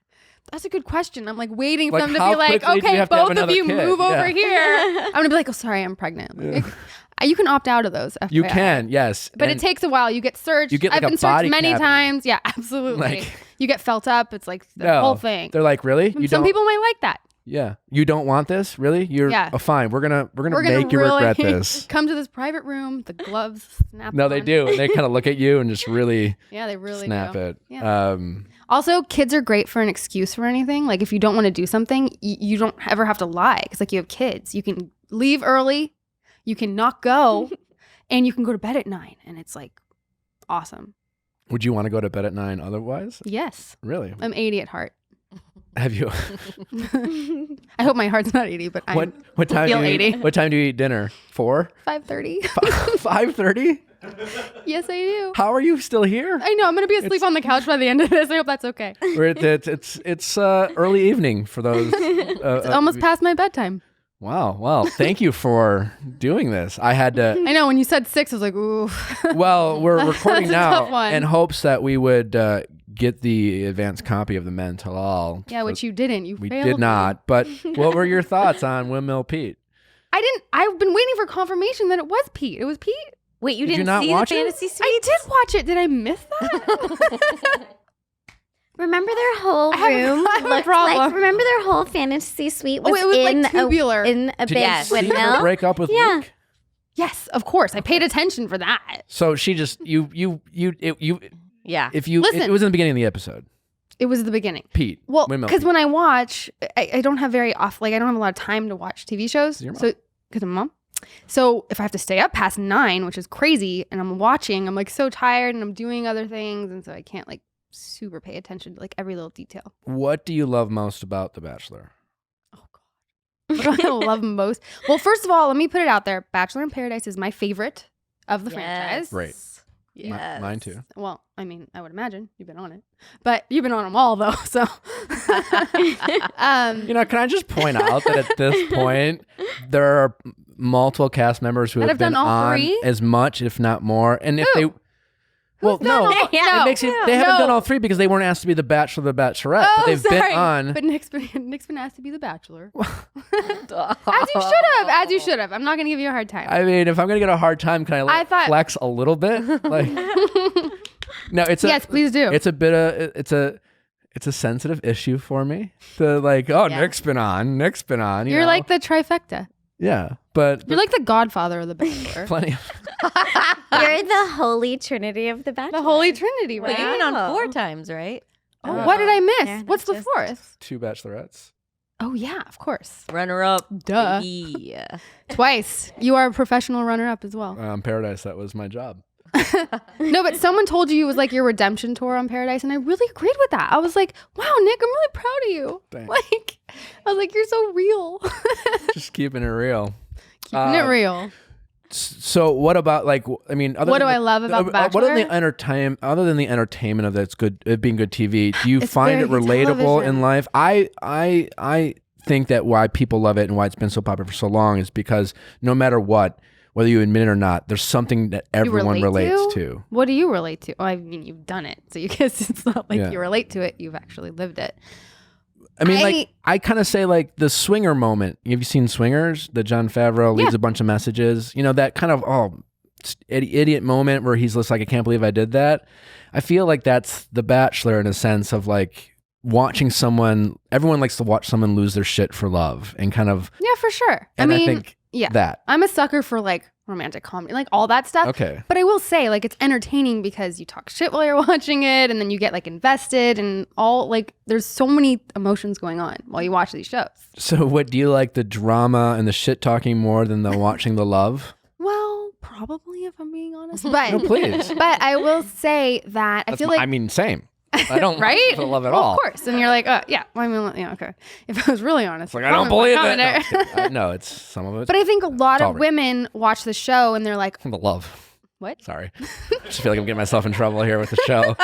That's a good question. I'm like waiting for Like, them to how be like, quickly do you okay, have to have both of another you kid? move over Yeah. here. I'm gonna be like, oh, sorry, I'm pregnant. Like, you can opt out of those. FYI. You can, yes. But And it takes a while. You get searched. You get, like, I've a been searched body many cavity. times. Yeah, absolutely. Like- you get felt up. It's like the no, whole thing. They're like, really? You Some don't? people might like that. Yeah. You don't want this? Really? You're Yeah. fine. We're gonna We're make you really regret this. Come to this private room. The gloves snap. No, they on. do. And they kind of look at you and just really Yeah, they really snap do. it. Yeah. Also, kids are great for an excuse for anything. Like if you don't want to do something, you don't ever have to lie because like you have kids. You can leave early, you can not go, and you can go to bed at 9, and it's like awesome. Would you want to go to bed at 9 otherwise? Yes, Really? I'm 80 at heart. Have you? I hope my heart's not 80, but I'm What time feel do you 80. eat? What time do you eat dinner? 4? 5:30. 5:30? Yes, I do. How are you still here? I know I'm gonna be asleep on the couch by the end of this. I hope that's okay. It's early evening for those. It's almost past my bedtime. Wow. Thank you for doing this. I had to. I know when you said 6, I was like, ooh. Well, we're recording That's a now tough one. in hopes that we would get the advanced copy of the Men Tell All. Yeah, which you didn't. You We failed did me. not. But what were your thoughts on Windmill Pete? I didn't. I've been waiting for confirmation that it was Pete. It was Pete. Wait, you Did you didn't not see the watch it? fantasy suite? I did watch it. Did I miss that? Remember their whole I have- room I have a looked problem. like. Remember their whole fantasy suite was, it was, like, in tubular. in a Did big Yes. you see her windmill. break up with Yeah. Luke? Yes, of course. I paid attention for that. So she just you Yeah. if you Listen. it was in the beginning of the episode. It was the beginning. Pete. Well, Windmill because Pete. when I watch, I don't have very off. Like I don't have a lot of time to watch TV shows. Your mom. So because I'm a mom. So if I have to stay up past 9, which is crazy, and I'm watching, I'm like so tired, and I'm doing other things, and so I can't like super pay attention to like every little detail. What do you love most about The Bachelor? Oh God, what do I love most? Well, first of all, let me put it out there: Bachelor in Paradise is my favorite of the franchise. Right. Yes. Mine too. Well, I mean, I would imagine you've been on it, but you've been on them all though. So, You know, can I just point out that at this point there are multiple cast members who That have have done been all on 3? as much, if not more, and if Who? they. Well, done no, all- Yeah. it makes it. They haven't done all 3 because they weren't asked to be the Bachelor, the Bachelorette, but they've sorry. been on. But Nick's been asked to be the Bachelor. As you should have. As you should have. I'm not gonna give you a hard time. I mean, if I'm gonna get a hard time, can I, I thought- flex a little bit? Like, no, it's Yes, please do. It's a bit of it's a sensitive issue for me. To like, oh, Yeah. Nick's been on. You You're know? like the trifecta. yeah, but You're like the Godfather of the Bachelor. plenty. Of, You're the holy trinity of the Bachelor. The Holy Trinity, But right? you've been on Wow. 4 times, right? Oh, what did I miss? Yeah, What's the that's 4th? 2 Bachelorettes. Oh yeah, of course. Runner up. Duh. Yeah. Twice. You are a professional runner-up as well. Paradise. That was my job. No, but someone told you it was like your redemption tour on Paradise, and I really agreed with that. I was like, wow, Nick, I'm really proud of you. Thanks. Like, I was like, you're so real. Just keeping it real. Keeping it real. So what about like? I mean, other What than do I love about The What are the Bachelor? other than the entertainment of that's good, it being good TV? Do you It's find it very relatable television. in life? I think that why people love it and why it's been so popular for so long is because no matter what, whether you admit it or not, there's something that everyone relates to. What do you relate to? Well, I mean, you've done it, so you guess it's not like you relate to it. You've actually lived it. I mean, like, I kind of say like the swinger moment. Have you seen Swingers? The Jon Favreau leaves a bunch of messages. You know, that kind of, idiot moment where he's just like, I can't believe I did that. I feel like that's The Bachelor in a sense of like watching someone, everyone likes to watch someone lose their shit for love and kind of. Yeah, for sure. And I mean, I think that. I'm a sucker for like romantic comedy, like all that stuff. Okay. But I will say, like, it's entertaining because you talk shit while you're watching it and then you get like invested and all, like, there's so many emotions going on while you watch these shows. So what, do you like the drama and the shit talking more than the watching the love? Well, probably, if I'm being honest. But, No, please. But I will say that I feel like. I mean, same. I don't right? watch the love at all. Of course. And you're like, yeah. Well, I mean, yeah, okay. If I was really honest. Like, I don't believe it. No, it's some of it. But I think a lot of right. women watch the show and they're like, The love. What? Sorry. I just feel like I'm getting myself in trouble here with the show.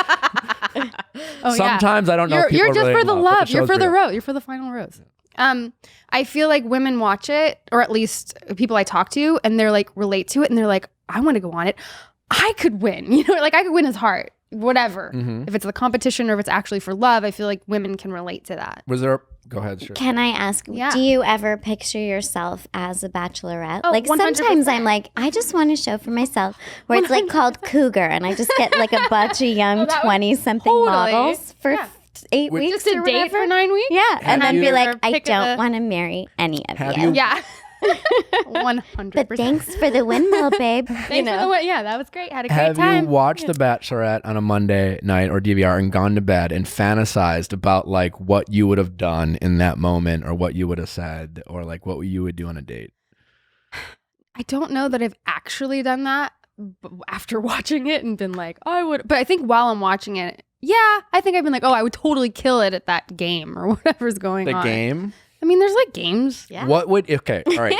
oh, Sometimes I don't know if You're people just really for the love, love. but the You're show's for the real. rose. You're for the final rose. I feel like women watch it, or at least people I talk to, and they're like relate to it, and they're like, I want to go on it. I could win. You know, like I could win his heart. Whatever. Mm-hmm. If it's the competition or if it's actually for love, I feel like women can relate to that. Was there? Go ahead. Sure. Can I ask, Yeah. do you ever picture yourself as a bachelorette? Oh, like 100%. sometimes I'm like, I just want a show for myself where it's like called Cougar and I just get like a bunch of young 20-something totally. models for 8 Wait, weeks Just or a date whatever. for 9 weeks? Yeah, and then you be like, ever I pick don't a- want to marry any of Have you. you- Yeah. 100%. But thanks for the windmill, babe. Thanks you know. for the way. Yeah, that was great. Had a great Have time. you watched The Bachelorette on a Monday night or DVR and gone to bed and fantasized about like what you would have done in that moment or what you would have said or like what you would do on a date? I don't know that I've actually done that after watching it and been like, oh, I would. But I think while I'm watching it, yeah, I think I've been like, oh, I would totally kill it at that game or whatever's going The on. game? I mean, there's like games. Yeah. What would, okay, all right,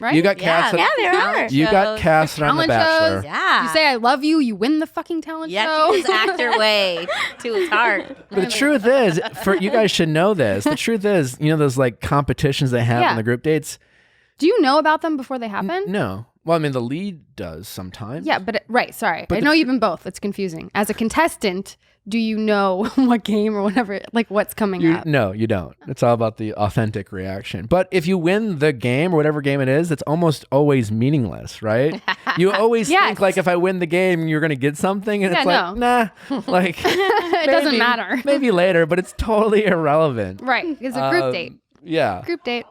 Right? you got casted. Yeah, there are. You got casted on The Talent Bachelor. shows. Yeah. You say I love you, you win the fucking talent Yeah, show. she just act her way to his heart. But the truth is, for you guys should know this. The truth is, you know those like competitions they have Yeah. in the group dates? Do you know about them before they happen? No. Well, I mean, the lead does sometimes. Yeah, but right, sorry. But I know you've been both. It's confusing. As a contestant, do you know what game or whatever, like what's coming up? No, you don't. It's all about the authentic reaction. But if you win the game or whatever game it is, it's almost always meaningless, right? You always Yes. think like if I win the game, you're going to get something. And it's Yeah, like, nah, like It doesn't matter. Maybe later, but it's totally irrelevant. Right. It's a group date. Yeah. Group date.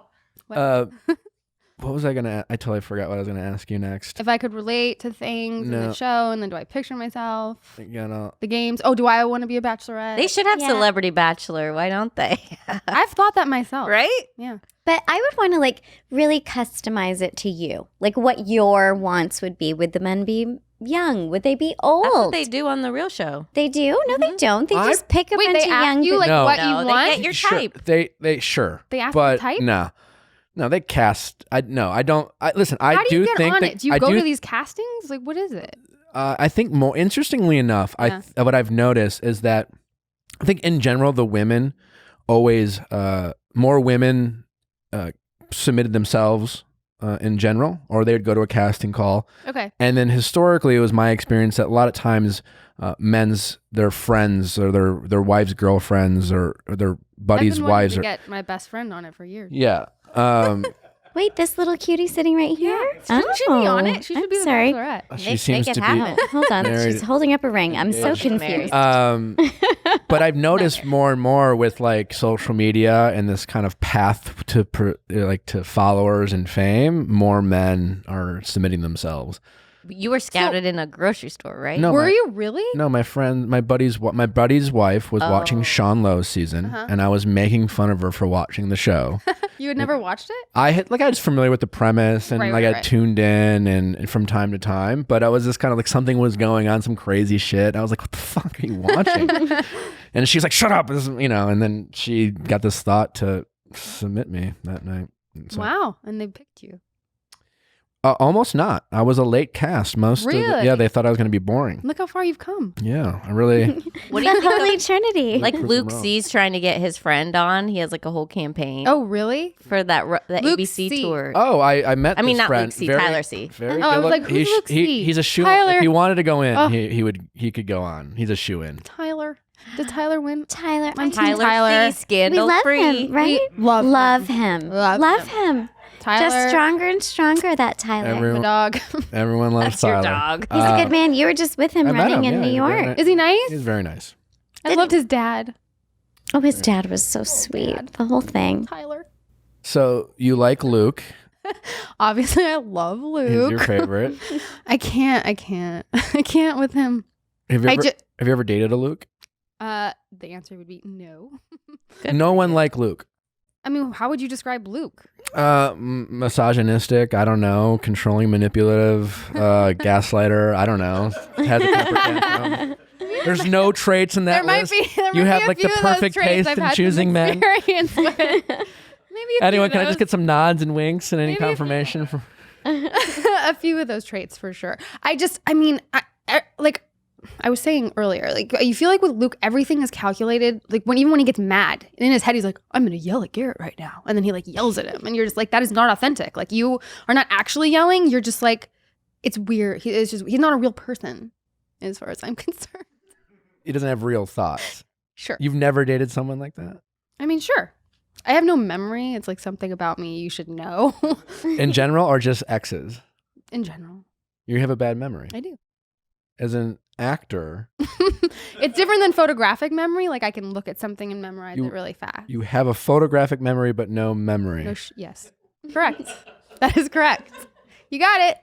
What was I going to, I totally forgot what I was going to ask you next. If I could relate to things in No. the show, and then do I picture myself? You know, The games. Oh, do I want to be a bachelorette? They should have Yeah. Celebrity Bachelor. Why don't they? I've thought that myself. Right? Yeah. But I would want to like really customize it to you. Like what your wants would be. Would the men be young? Would they be old? That's what they do on the real show. They do? No, they don't. They I- just pick a Wait, bunch they of ask young you like No. what No, you they want? get your sure, type. they sure. They ask but the type? No, they cast. I don't. Listen, I How do you do get think on that it? Do you I go do, to these castings? Like, what is it? I think more interestingly enough, Yeah. what I've noticed is that I think in general the women always more women submitted themselves in general, or they would go to a casting call, Okay. and then historically it was my experience that a lot of times their friends or their wives' girlfriends or their buddies' I've been wanting wives to are get my best friend on it for years. yeah. Wait, this little cutie sitting right here? Shouldn't she be on it? She I'm should be the sorry. bachelorette. She Make seems it to be. happen. Oh, hold on. Married. She's holding up a ring. I'm so Engaged. confused. But I've noticed more and more with like social media and this kind of path to followers and fame, more men are submitting themselves. You were scouted in a grocery store, right? No, Were my- you really? No, my buddy's wife was watching Sean Lowe's season, and I was making fun of her for watching the show. You had never watched it? I was familiar with the premise and Right, like right, I tuned in and from time to time, but I was just kind of like something was going on, some crazy shit. I was like, "What the fuck are you watching?" And she's like, "Shut up," and then she got this thought to submit me that night. And so Wow. And they picked you. Almost not. I was a late cast. Really? They thought I was going to be boring. Look how far you've come. Yeah, I really. What do you think? Holy Trinity. Like Prove Luke them wrong. C's trying to get his friend on. He has like a whole campaign Oh, really? for that the Luke ABC C. tour. Oh, I met. I mean, this not friend. Luke C, Very- Tyler C. Very Oh, I good was look- like, who's Luke C? He's a shoe. Tyler. If he wanted to go in, Oh. he could go on. He's a shoe in. Tyler. Did Tyler win? Tyler. I'm I- Tyler C, we scandal love free. him, right? Love him. Love him. Tyler. Just stronger and stronger, that Tyler. Everyone- The dog. Everyone loves That's your Tyler. dog. He's a good man. You were just with him I met running him, in yeah, New he's very York. nice. Is he nice? He's very nice. I loved his dad. Oh, his dad was so sweet. The whole thing. Tyler. So you like Luke? Obviously, I love He's Luke. your favorite. I can't. I can't with him. Have you I ever, ju- have you ever dated a Luke? The answer would be no. No one like Luke. I mean, how would you describe Luke? Misogynistic. I don't know. Controlling, manipulative, gaslighter. I don't know. Has a temper tantrum. There's no traits in that list. You have like the perfect taste in choosing men. Maybe Anyone, can I just get some nods and winks and any Maybe- confirmation from? a few of those traits for sure. I was saying earlier, like you feel like with Luke, everything is calculated. Like even when he gets mad in his head, he's like, "I'm gonna yell at Garrett right now," and then he like yells at him, and you're just like, "That is not authentic." Like you are not actually yelling. You're just like, it's weird. He's not a real person, as far as I'm concerned. He doesn't have real thoughts. Sure. You've never dated someone like that? I mean, sure. I have no memory. It's like something about me you should know. In general, or just exes? In general, You have a bad memory. I do. As an actor, It's different than photographic memory. Like I can look at something and memorize You- it really fast. you have a photographic memory, but no memory. Yes. Correct. That is correct. You got it.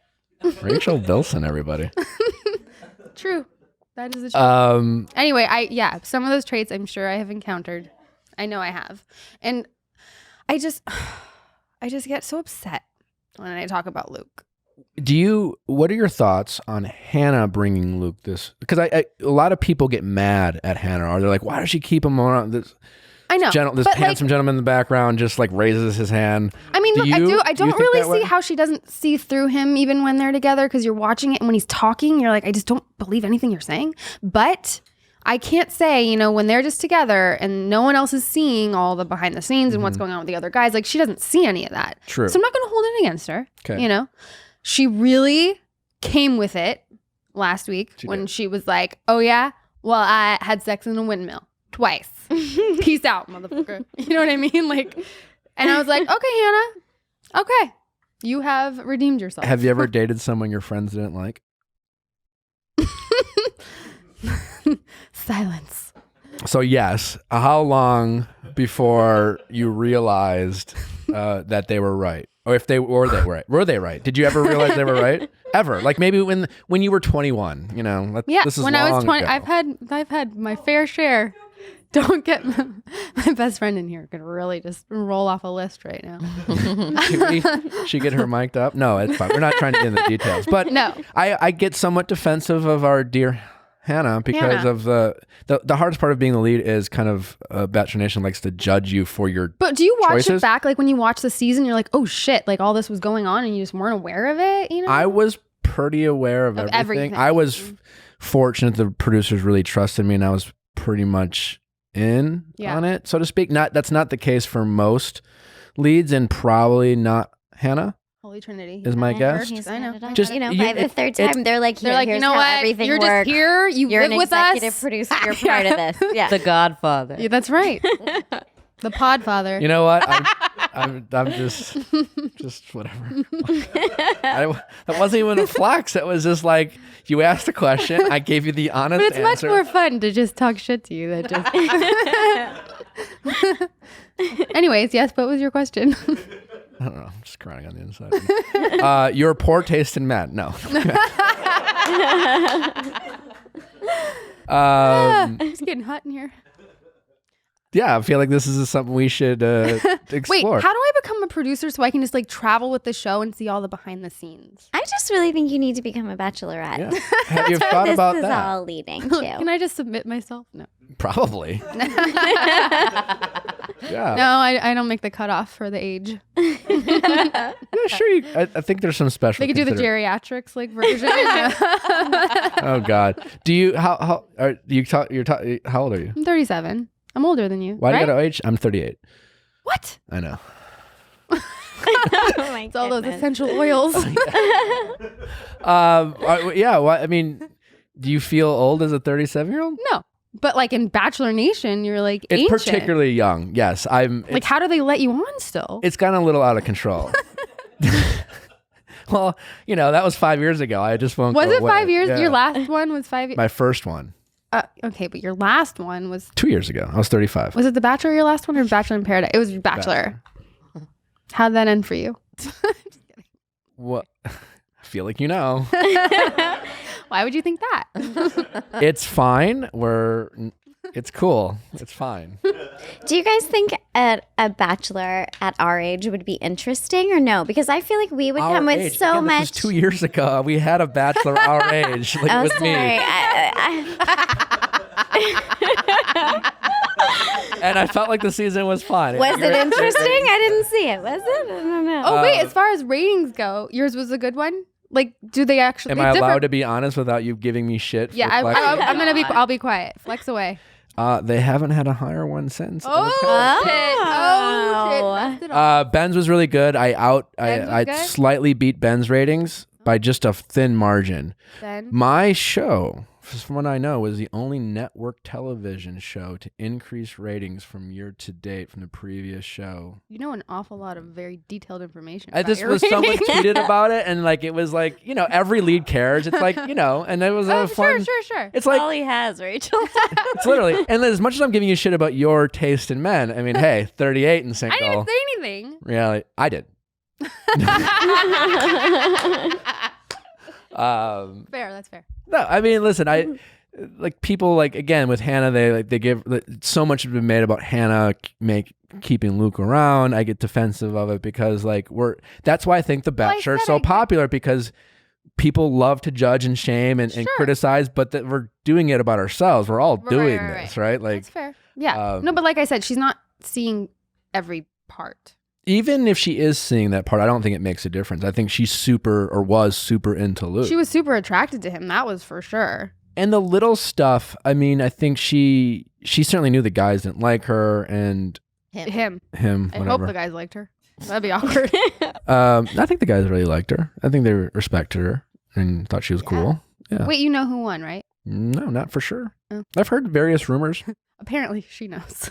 Rachel Bilson, everybody. True. That is the truth. Anyway, some of those traits I'm sure I have encountered. I know I have. And I just get so upset when I talk about Luke. What are your thoughts on Hannah bringing Luke this? Because a lot of people get mad at Hannah, or they're like, why does she keep him around? This I know. this but, handsome gentleman in the background just like raises his hand. I mean, look, I don't think really that way? see how she doesn't see through him even when they're together, because you're watching it and when he's talking, you're like, I just don't believe anything you're saying. But I can't say, when they're just together and no one else is seeing all the behind the scenes and what's going on with the other guys, like she doesn't see any of that. True. So I'm not going to hold it against her. Okay. She really came with it last week when she was like, oh yeah, well, I had sex in a windmill twice. Peace out, motherfucker. You know what I mean? Like, and I was like, okay, Hannah. Okay. You have redeemed yourself. Have you ever dated someone your friends didn't like? Silence. So yes. How long before you realized that they were right? Or if they were right? Were they right? Did you ever realize they were right? Ever? Like maybe when you were 21, Yeah, this is when I was 20, long ago. I've had my fair share. Don't get my best friend in here. Could really just roll off a list right now. Can she get her mic'd up? No, it's fine. We're not trying to get into the details. But No. I get somewhat defensive of our dear Hannah because of the hardest part of being the lead is kind of Bachelor Nation likes to judge you for your But do you watch choices? it back? Like when you watch the season, you're like, oh shit, like all this was going on and you just weren't aware of it, I was pretty aware of everything. I was fortunate the producers really trusted me and I was pretty much in on it, so to speak. That's not the case for most leads and probably not Hannah. Holy Trinity Is my guess. I know. Just by the third time, they're like, They're like, here's you know how what? everything You're works. just here. You're live an with executive us. producer. You're part of this. Yeah. The Godfather. Yeah, that's right. The Podfather. You know what? I'm just whatever. That wasn't even a flex. It was just like you asked a question, I gave you the honest But it's answer. much more fun to just talk shit to you than just. Anyways, yes. What was your question? I don't know. I'm just crying on the inside. Your poor taste in men. No. It's getting hot in here. Yeah, I feel like this is something we should explore. Wait, how do I become a producer so I can just like travel with the show and see all the behind the scenes? I just really think you need to become a bachelorette. Yeah. Have you thought this about is that? all leading Can to. I just submit myself? No. Probably. Yeah. No, I don't make the cutoff for the age. Yeah, sure. I think there's some special. They could do the consider- geriatrics like version. Oh God. Do you how are you talk? How old are you? I'm 37. I'm older than you. Why do right? you got to age? I'm 38. What? I know. Oh my It's all those goodness. essential oils. Yeah. Well, I mean, do you feel old as a 37-year-old? No, but like in Bachelor Nation, you're like It's ancient. particularly young. Yes, I'm. Like, how do they let you on still? It's gotten a little out of control. Well, that was 5 years ago. I just won't. Was go it away. 5 years? Yeah. Your last one was 5 years. My first one, Okay, but your last one was 2 years ago. I was 35. it The Bachelor? Your last one or Bachelor in Paradise? It was Bachelor. How'd that end for you? What? I feel like you know. Why would you think that? It's fine. It's cool. It's fine. Do you guys think a bachelor at our age would be interesting or no? Because I feel like we would come Our with age. so Again, much. This was 2 years ago. We had a bachelor our age, like Oh, with sorry. me, and I felt like the season was fun. Was it interesting? I didn't see it. Was it? I don't know. Oh wait, as far as ratings go, yours was a good one. Like, do they actually? Am they I differ- allowed to be honest without you giving me shit? Yeah, for flexing? I'm gonna be. I'll be quiet. Flex away. They haven't had a higher one since. Oh shit! Oh shit! Ben's was really good. Ben's was I good? slightly beat Ben's ratings by just a thin margin. Ben. My show, from what I know, was the only network television show to increase ratings from year to date from the previous show. You know an awful lot of very detailed information. I about just your was someone ratings. tweeted about it, and like it was like every lead cares. It's like and it was a fun. Sure. It's like All he has, Rachel. it's literally. And as much as I'm giving you shit about your taste in men, I mean, hey, 38 and I single. didn't even say anything. Really, I did. Fair. That's fair. No, I mean, listen, I like people like again with Hannah. They give so much has been made about Hannah keeping Luke around. I get defensive of it because that's why I think The Bachelor is so popular because people love to judge and shame and criticize, but that we're doing it about ourselves. We're all doing this, right? Like that's fair. Yeah. No, but like I said, she's not seeing every part. even if she is seeing that part, I don't think it makes a difference. I think she's was super into Luke. She was super attracted to him. That was for sure. And the little stuff, I mean, I think she certainly knew the guys didn't like her and Him. him, I whatever. hope the guys liked her. That'd be awkward. I think the guys really liked her. I think they respected her and thought she was cool. Yeah. Wait, you know who won, right? No, not for sure. Oh. I've heard various rumors. Apparently, she knows.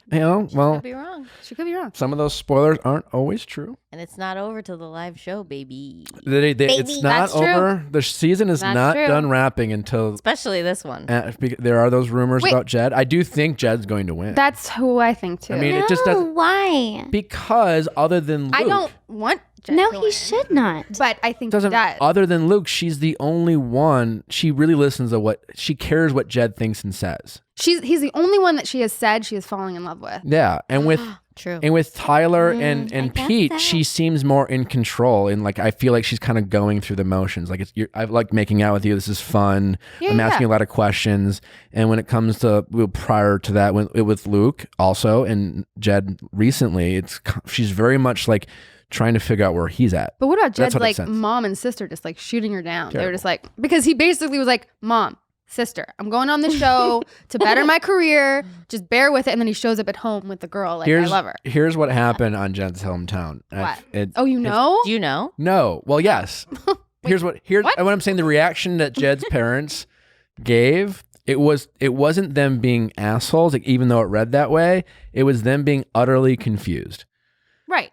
Well, Could be wrong. She could be wrong. some of those spoilers aren't always true. And it's not over till the live show, baby. It's not That's true. over. The season is That's not true. done wrapping until Especially this one. there are those rumors Wait. about Jed. I do think Jed's going to win. That's who I think too. I mean, no, it just doesn't why? because other than Luke, I don't want Jen No, to he win, should not. But I think doesn't he does. other than Luke, she's the only one. She really listens to what she cares what Jed thinks and says. He's the only one that she has said she is falling in love with. Yeah, and with True. Tyler I and get Pete, that. she seems more in control, and like I feel like she's kind of going through the motions. Like I like making out with you. This is fun. I'm asking a lot of questions. And when it comes to prior to that, with Luke also and Jed recently, she's very much like trying to figure out where he's at. But what about That's Jed's what it like says. mom and sister just like shooting her down? They were Terrible. just like, because he basically was like, Mom, sister, I'm going on the show to better my career. Just bear with it. And then he shows up at home with the girl. Like, I love her. Here's what happened on Jed's hometown. What? It- Oh, you know? Do you know? No. Well, yes. Here's what what? I'm saying. The reaction that Jed's parents gave, it wasn't them being assholes, like, even though it read that way. It was them being utterly confused. Right.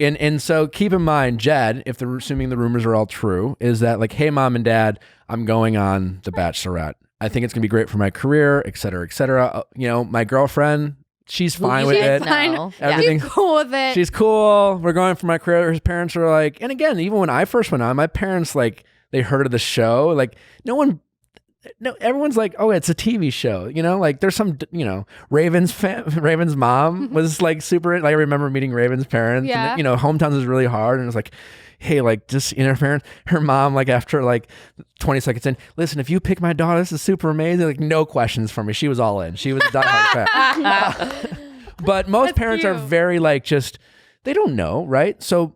And so keep in mind, Jed, if assuming the rumors are all true, is that like, hey, mom and dad, I'm going on The Bachelorette. I think it's gonna be great for my career, et cetera, et cetera. My girlfriend, she's fine with it. No. Everything. She's cool with it. She's cool. We're going for my career. His parents are like, and again, even when I first went on, my parents like they heard of the show. Like everyone's like, oh, it's a TV show. Like there's some, Raven's mom was like super. Like I remember meeting Raven's parents. Yeah. And, hometowns is really hard, and it's like, hey, like just interference. Her mom, like after like 20 seconds in, listen, if you pick my daughter, this is super amazing. Like no questions for me. She was all in. She was a diehard fan. But most parents are very like just. they don't know, right? So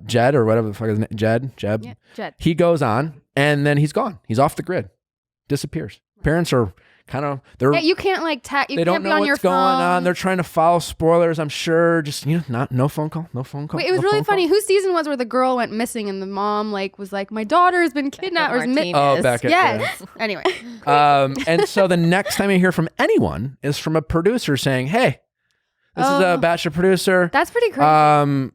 Jed or whatever the fuck his name, Jed, Yeah, Jed. he goes on and then he's gone. He's off the grid, disappears. Parents are kind of, Yeah, you can't like you they can't don't be know on your what's going on. phone. They're trying to follow spoilers, I'm sure. Just, no phone call. Wait, it was really funny. Whose season was where the girl went missing and the mom was like, my daughter has been kidnapped or Martinez. Oh, Becca. Yes. Anyway. And so the next time you hear from anyone is from a producer saying, hey, this is a Bachelor producer. That's pretty crazy.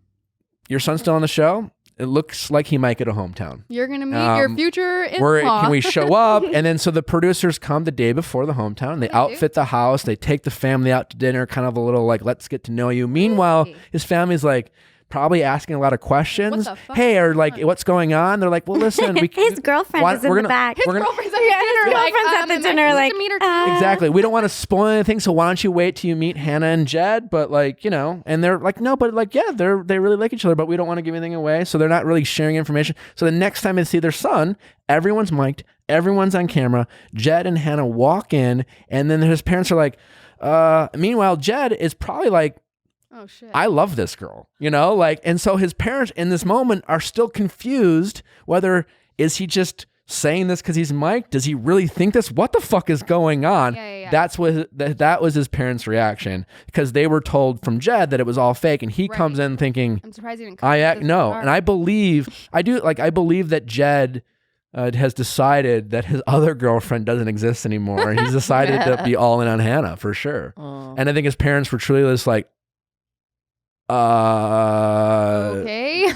Your son's still on the show. It looks like he might get a hometown. You're going to meet your future in-law. Can we show up? And then so the producers come the day before the hometown. They outfit the house. They take the family out to dinner, kind of a little like, let's get to know you. Meanwhile, his family's like, probably asking a lot of questions. What the fuck? Hey, or like, what's going on? They're like, well, listen. His girlfriend is in the back. His girlfriend's at the dinner. His girlfriend's at the dinner. Like, to meet her. Exactly. We don't want to spoil anything, so why don't you wait till you meet Hannah and Jed? But like, and they're like, no, but like, yeah, they really like each other, but we don't want to give anything away. So they're not really sharing information. So the next time they see their son, everyone's mic'd, everyone's on camera. Jed and Hannah walk in, and then his parents are like, meanwhile, Jed is probably like, Oh shit. I love this girl, and so his parents in this moment are still confused whether is he just saying this because he's Mike? Does he really think this? What the fuck is going on? Yeah. That's what that was his parents' reaction because they were told from Jed that it was all fake, and he comes in thinking, I'm surprised he didn't and I believe that Jed has decided that his other girlfriend doesn't exist anymore. He's decided to be all in on Hannah for sure, and I think his parents were truly just like, okay.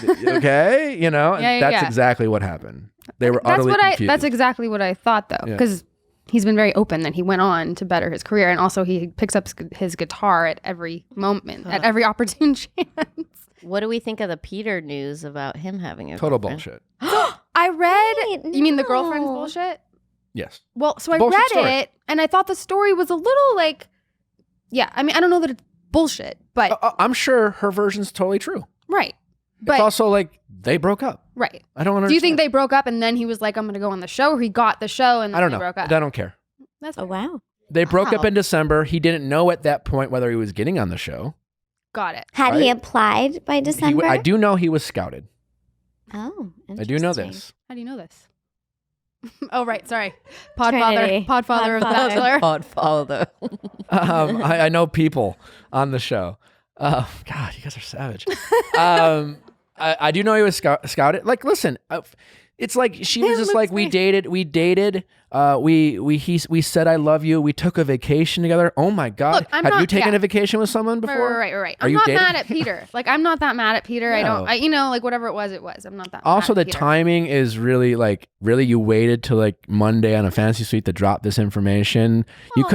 That's exactly what happened. They were utterly confused. That's exactly what I thought though, because he's been very open that he went on to better his career, and also he picks up his guitar at every moment, at every opportune chance. What do we think of the Peter news about him having a Total girlfriend? bullshit. I read. Wait, You mean the no. girlfriend's bullshit? Yes. Well, so I Bullshit read story. it, and I thought the story was a little like, I mean, I don't know that it's bullshit, but I'm sure her version's totally true. right. It's But also like they broke up. right. I don't understand. Do you think they broke up and then he was like, I'm going to go on the show, or he got the show and then I don't they know. broke up? I don't care. That's Oh, wow. They broke up Wow. in December. He didn't know at that point whether he was getting on the show. got it. Had he Right? applied by December? I do know he was scouted. Oh, I do know interesting. this. How do you know this? Oh, right. Sorry. Trinity. Podfather of The Podfather. Bachelor. Godfather. I know people on the show. God, you guys are savage. I do know he was scouted. Like, listen, it's like she was just like, we dated. We said I love you. We took a vacation together. Oh my God. Look, I'm Have you not- taken yeah. a vacation with someone before? Right. Are I'm you not dating? mad at Peter. Like, I'm not that mad at Peter. No. Like whatever it was, it was. I'm not that Also, mad the at Peter. timing is really you waited till like Monday on a fantasy suite to drop this information.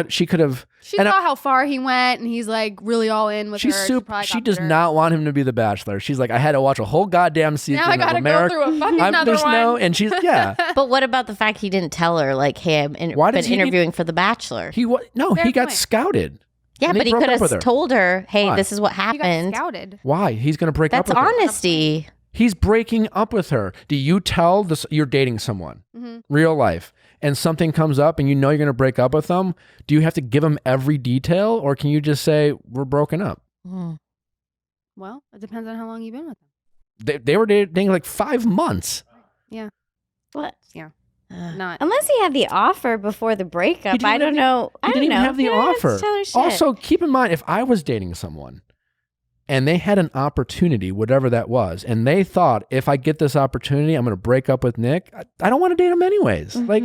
She could have. She and saw how far he went, and he's like really all in with She's her. super. probably She got does bitter. not want him to be the Bachelor. She's like, I had to watch a whole goddamn season Now I of gotta America. go through a fucking another there's one. and she's But what about the fact he didn't tell her, like, hey, I've Why been does he need- interviewing for The Bachelor? he Fair got point. scouted. Yeah, And he but he broke could up with her. have told her, hey, Why? this is what He got happened. scouted. Why? He's gonna break That's up with her. honesty. He's breaking up with her. Do you tell this you're dating someone, real life, and something comes up and you know you're going to break up with them? Do you have to give them every detail, or can you just say we're broken up? Well, it depends on how long you've been with him. They were dating like 5 months. What? Not. Unless he had the offer before the breakup. didn't I have don't know. He didn't even have the You don't offer. to tell her shit. Also, keep in mind, if I was dating someone and they had an opportunity, whatever that was, and they thought, if I get this opportunity, I'm going to break up with Nick, I don't want to date him anyways. Like,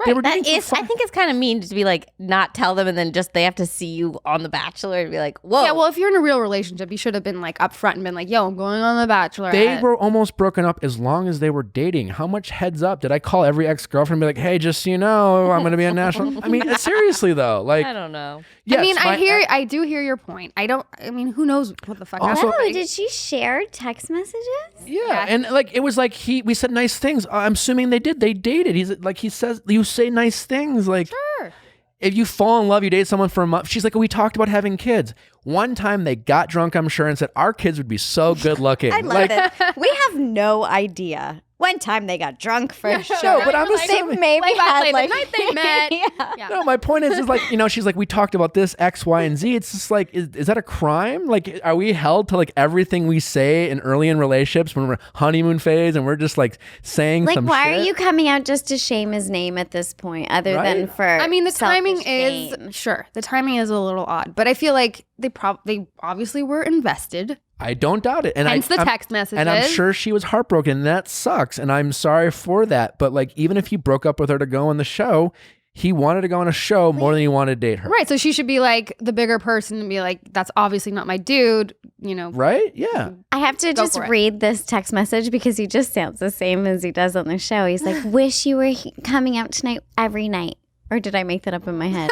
they were That dating is, for I think it's kind of mean to be like, not tell them and then just they have to see you on The Bachelor and be like, whoa. Yeah, well, if you're in a real relationship, you should have been like upfront and been like, "Yo, I'm going on The Bachelor." They were almost broken up as long as they were dating. How much heads up did I call every ex-girlfriend and be like, hey, just so you know, I'm going to be on national. I mean, seriously though, like, I don't know. yes, I mean, my I do hear your point. I mean, who knows what the fuck? Also- happened? Oh, did she share text messages? Yeah, and like it was like we said nice things. I'm assuming they did. They dated. He's like he says you say nice things. Like Sure. if you fall in love, you date someone for a month. She's like, we talked about having kids. One time they got drunk, I'm sure, and said our kids would be so good looking. I love like, it. We have no idea one time they got drunk for a show. No, but I'm Like, They assuming. maybe had the like night they met. Yeah. No, my point is like, she's like, we talked about this X, Y, and Z. It's just like, is that a crime? Like, are we held to like everything we say early in relationships when we're honeymoon phase and we're just like saying Like, some why shit? are you coming out just to shame his name at this point, other than Right? for? I mean, the timing selfish is gain? sure. The timing is a little odd, but I feel like they obviously were invested. I don't doubt it. And Hence the I'm- text messages. And I'm sure she was heartbroken. And that sucks. And I'm sorry for that. But like, even if he broke up with her to go on the show, he wanted to go on a show more than he wanted to date her. Right. So she should be like the bigger person and be like, that's obviously not my dude, Right? Yeah. I have to just for it. read this text message because he just sounds the same as he does on the show. He's like, "Wish you were coming out tonight every night." Or did I make that up in my head?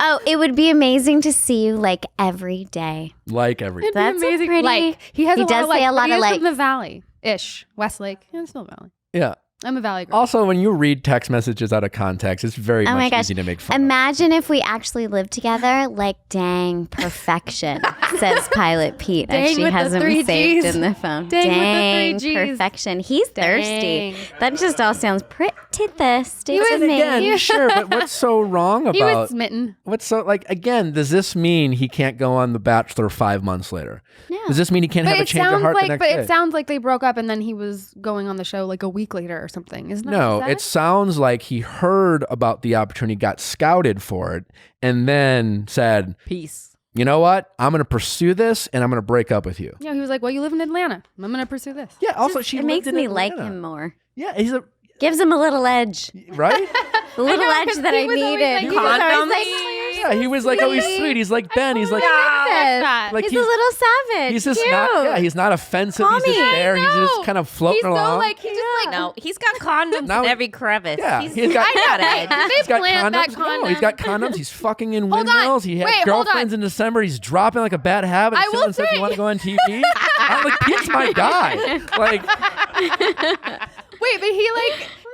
Oh, it would be amazing to see you like every day. Like every. That's a pretty. Like he has He a does lot of say a lot of from likes. the valley ish, Westlake. Yeah, it's still Valley. Yeah. I'm a Valley girl. Also, when you read text messages out of context, it's very Oh my much gosh. easy to make fun of. Imagine if we actually lived together. Like, dang, perfection, says Pilot Pete as Dang she with has the him 3 saved Gs. in the phone. Dang with the 3 Gs. perfection. He's thirsty. That just all sounds pretty thirsty to And me. again, sure, but what's so wrong He was about smitten. what's so like again, does this mean he can't go on The Bachelor 5 months later? No. Does this mean he can't But have a it change of sounds heart the like, next but day? it sounds like they broke up and then he was going on the show like a week later or something. Isn't that No, what he it said? sounds like he heard about the opportunity, got scouted for it, and then said, Peace. you know what? I'm going to pursue this and I'm going to break up with you. Yeah, he was like, well, you live in Atlanta. I'm going to pursue this. Yeah, also she It lived makes in me like Atlanta. him more. Yeah, he's a Gives him a little edge. right? The little know, edge 'cause that he I was always needed. like, He he was was always always like, Yeah, he was like, oh, he's sweet. He's like Ben. He's like, "Yes." like He's a little savage. he's just Cute. not. Yeah, he's not offensive. He's just Mommy, there. He's just No. kind of floating He's so along. like, he just like, No, he's got condoms Now- in every crevice. Yeah, he's he's got- I got it. Did He's they got plant that condoms. condom? No, he's got condoms. He's fucking in Hold on. windmills. He had Wait, hold girlfriends on. in December. He's dropping like a bad habit. I Someone will says, say- "You want to go on TV?" I'm like, "Pete's my guy." Like, Wait, but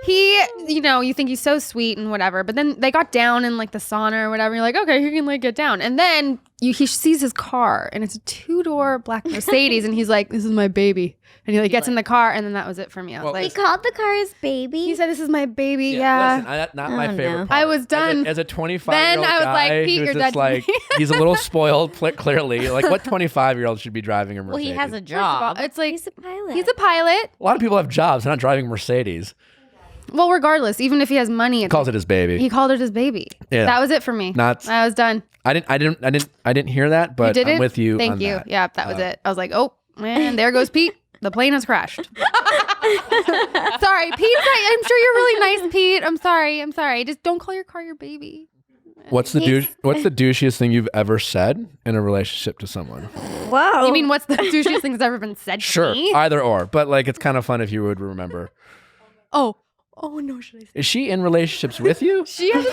you think he's so sweet and whatever, but then they got down in like the sauna or whatever. You're like, okay, he can like get down. And then he sees his car and it's a 2-door black Mercedes and he's like, this is my baby. And he like gets in the car and then that was it for me. I was Well, He like, called the car his baby. he said, this is my baby. Yeah. listen, not my Oh, favorite no. part. I was done. As a 25-year-old Then I was like, guy Pete, who's you're just dead to like, me. he's a little spoiled, clearly. Like, what 25-year-old should be driving a Well, Mercedes? he has a First of all, job. it's like, He's a pilot. he's a pilot. A lot of people have jobs. They're not driving Mercedes. Well, regardless, even if he has money, He calls it his baby. he called it his baby. Yeah. That was it for me. Not- I was done. I didn't hear that, but You didn't? I'm with you. Thank on you. that. Yeah, that was it. I was like, oh man, there goes Pete. The plane has crashed. Sorry, Pete. I'm sure you're really nice, Pete. I'm sorry. Just don't call your car your baby. What's the douchiest thing you've ever said in a relationship to someone? Whoa. You mean what's the douchiest thing that's ever been said to Sure, me? either or. But like, it's kind of fun if you would remember. Oh no, should I say? Is she in relationships with you? She knows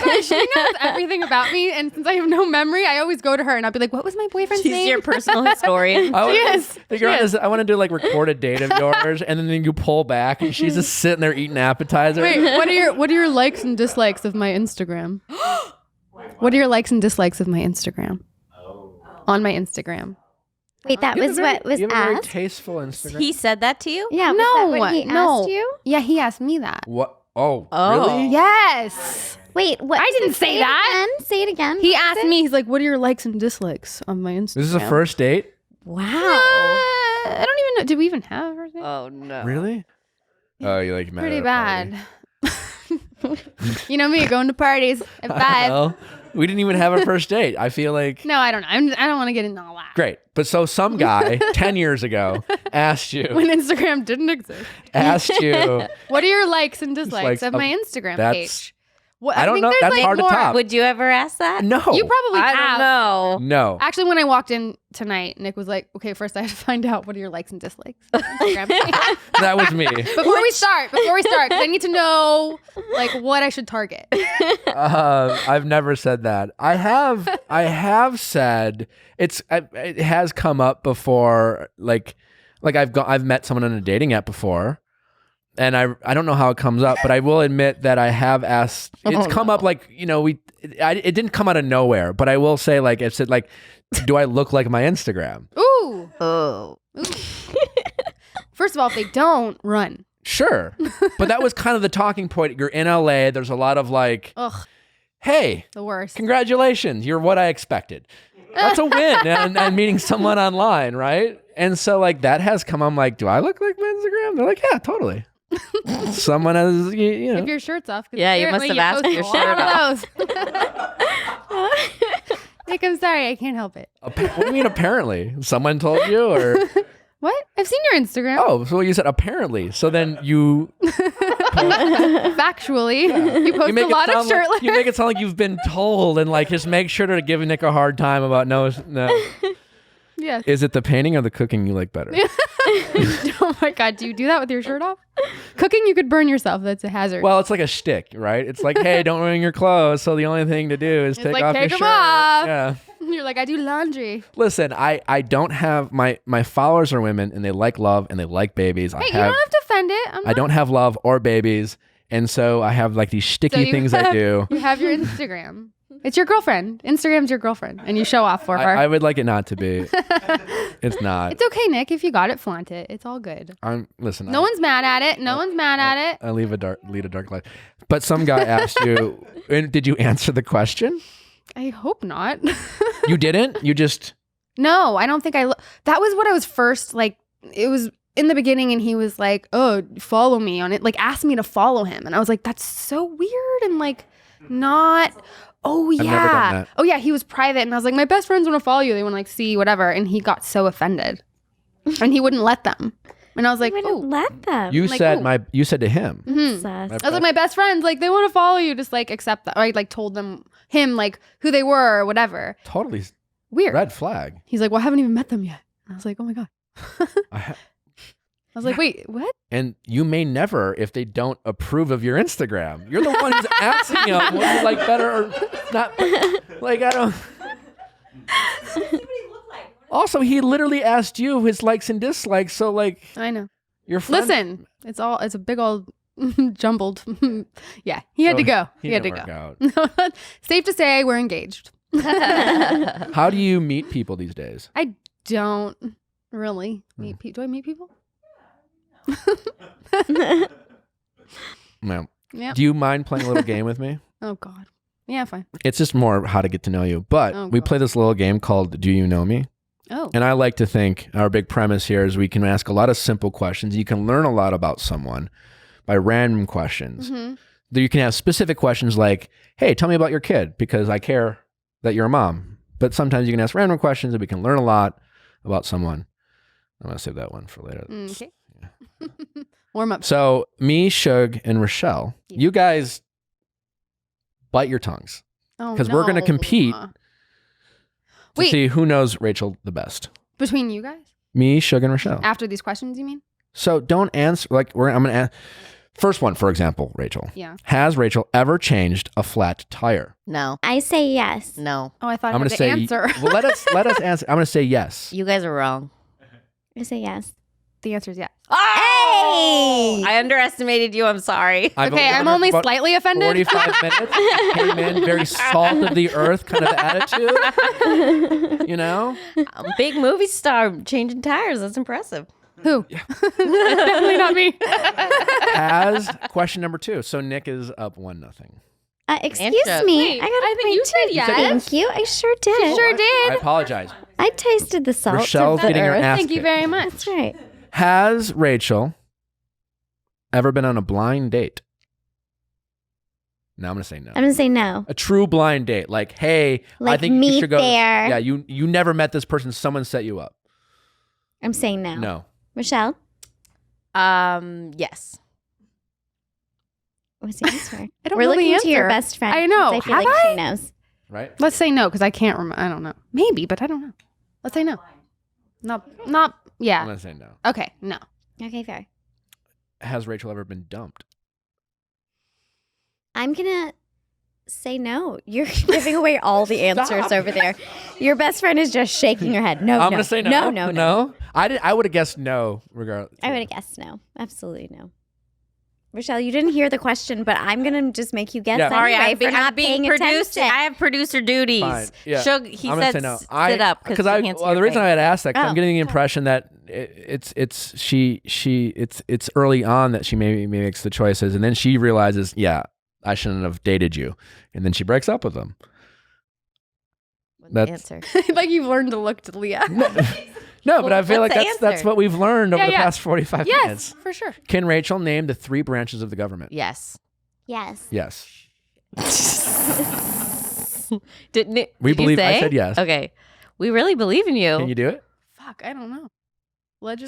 everything about me, and since I have no memory, I always go to her and I'll be like, "What was my boyfriend's She's name?" your personal historian. I is. I want to do like recorded date of yours, and then you pull back, and she's just sitting there eating appetizer. Wait, what are your likes and dislikes of my Instagram? What are your likes and dislikes of my Instagram? On my Instagram. Wait, that was what was you have a very asked? tasteful Instagram. He said that to you? Yeah, was No, that what he no. asked you? Yeah, he asked me that. What? Oh, Oh. really? Yes. Wait, what? I didn't say that. Say it again. He asked me, he's like, what are your likes and dislikes on my Instagram? This is a first date? Wow. I don't even know. Did we even have a first date? Oh no. Really? Oh, you like met Pretty at a party. bad. You know me, going to parties at 5. Well, we didn't even have a first date. I feel like No, I don't know. I don't want to get into all that. great. But so some guy 10 years ago asked you, When Instagram didn't exist. What are your likes and dislikes Dislikes of of- my Instagram that's- page? What, I don't think know. there's, That's like, hard to more. top. Would you ever ask that? No. You probably I have. don't know. No. Actually, when I walked in tonight, Nick was like, okay, first I have to find out what are your likes and dislikes on Instagram page. That was me. Before we start, 'cause I need to know like what I should target. I've never said that. I have said it has come up before. Like I've met someone on a dating app before, and I don't know how it comes up, but I will admit that I have asked. It's come up like it didn't come out of nowhere, but I will say like it said like, do I look like my Instagram? Ooh. Oh. First of all, if they don't, run. Sure. But that was kind of the talking point. You're in LA. There's a lot of like, Ugh, hey, the worst. congratulations. You're what I expected. That's a win. and meeting someone online, right? And so like that has come. I'm like, do I look like my Instagram? They're like, yeah, totally. Someone has, you know. If your shirt's off. 'cause Yeah, you apparently must have asked post your a lot shirt of those. Nick, I'm sorry. I can't help it. What do you mean apparently? Someone told you or? What? I've seen your Instagram. Oh, so you said apparently. So then you Factually, you post a lot of shirtless. you make it sound like you've been told and like just make sure to give Nick a hard time about no. Yes. Is it the painting or the cooking you like better? Oh my God. Do you do that with your shirt off? Cooking, you could burn yourself. That's a hazard. Well, it's like a shtick, right? It's like, hey, don't ruin your clothes. So the only thing to do is take like, off your take 'em shirt. off. Yeah. You're like, I do laundry. Listen, I don't have my followers are women and they like love and they like babies. Hey, you don't have to defend it. I don't have love or babies. And so I have like these sticky things I do. You have your Instagram. It's your girlfriend. Instagram's your girlfriend, and you show off for her. I would like it not to be. It's not. It's okay, Nick. If you got it, flaunt it. It's all good. Listen. No one's mad at it. No one's mad at it. I lead a dark life. But some guy asked you, and did you answer the question? I hope not. You didn't? You just. No, I don't think that was what I was first like. It was in the beginning, and he was like, "Oh, follow me on it." Like, asked me to follow him, and I was like, "That's so weird," and like, not. Oh I've never done yeah. that. Oh yeah. He was private, and I was like, "My best friends want to follow you. They want to like see whatever," and he got so offended, and he wouldn't let them. And I was like, Wouldn't "Oh." let them. You like, said ooh. you said to him. Sus. I was like, my best friends, like, they want to follow you. Just like accept that. Or I like told him like who they were or whatever. Totally Weird. red flag. He's like, well, I haven't even met them yet. I was like, oh my God. I was like, wait, what? And you may never if they don't approve of your Instagram. You're the one who's asking them what you like better or not. Like, I don't. Also, he literally asked you his likes and dislikes. So, like, I know. your friend. Listen, it's a big old jumbled. Yeah, he had to go. He had to didn't go. work out. Safe to say we're engaged. How do you meet people these days? I don't really meet people. Do I meet people? No. Yeah. Do you mind playing a little game with me? Oh God. Yeah, fine. It's just more how to get to know you. But Oh, we God. play this little game called Do You Know Me? Oh. And I like to think our big premise here is we can ask a lot of simple questions. You can learn a lot about someone by random questions. Mhm. You can ask specific questions like, hey, tell me about your kid because I care that you're a mom. But sometimes you can ask random questions and we can learn a lot about someone. I'm going to save that one for later. Okay. Warm up. So me, Sug, and Rochelle, you guys bite your tongues because we're going to compete to Wait. see who knows Rachel the best. Between you guys? Me, Sug, and Rochelle. After these questions, you mean? So don't answer like I'm going to ask. First one, for example, Rachel. Yeah. Has Rachel ever changed a flat tire? No. I say yes. No. Oh, I thought I I'm had going to to say. answer. Well, let us answer. I'm going to say yes. You guys are wrong. I say yes. The answer is yes. Oh! I underestimated you. I'm sorry. I've Okay, been I'm there only for about slightly offended. 45 minutes. Came in very salt of the earth kind of attitude. You know? A big movie star changing tires. That's impressive. Who? Definitely not me. Has question number 2. So Nick is up 1-0. Excuse Answer. me. Wait, I got I a think point you too. said yes. Thank you. I sure did. Sure did. I apologize. I tasted the salt. Rochelle's of the getting her earth. ass Thank you kicked. very much. That's right. Has Rachel ever been on a blind date? No, I'm going to say no. I'm gonna say no. A true blind date. Like, hey, I Like think you meet should go. there. Yeah, you never met this person. Someone set you up. I'm saying no. No. Rochelle, Yes. what's the answer? I don't We're know the looking to your answer. best friend. I know. since I feel Have like I? she knows. Right? Let's say no because I can't remember. I don't know. Maybe, but I don't know. Let's say no. Not. I'm Yeah. going to say no. Okay. No. Okay, fair. Has Rachel ever been dumped? I'm gonna say no. You're giving away all the answers over there. Your best friend is just shaking her head. No, I'm no. going to say no. No. I would have guessed no, regardless. I would have guessed no. Absolutely no. Rochelle, you didn't hear the question, but I'm gonna just make you guess Yeah. anyway Sorry, for not being paying produced. attention. I have producer duties. Fine. Yeah. Shug, he I'm gonna said say no. sit up because the reason I had asked that, 'cause Oh. I'm getting the impression that it's early on that she maybe makes the choices, and then she realizes, yeah, I shouldn't have dated you, and then she breaks up with him. What's the answer? Like you've learned to look to Leah. No, but I feel like what's the that's answer? what we've learned over the past 45 Yes, minutes. for sure. Can Rachel name the 3 branches of the government? Yes. Yes. Yes. Didn't We did you believe. I say? said yes. Okay. We really believe in you. Can you do it? Fuck, I don't know.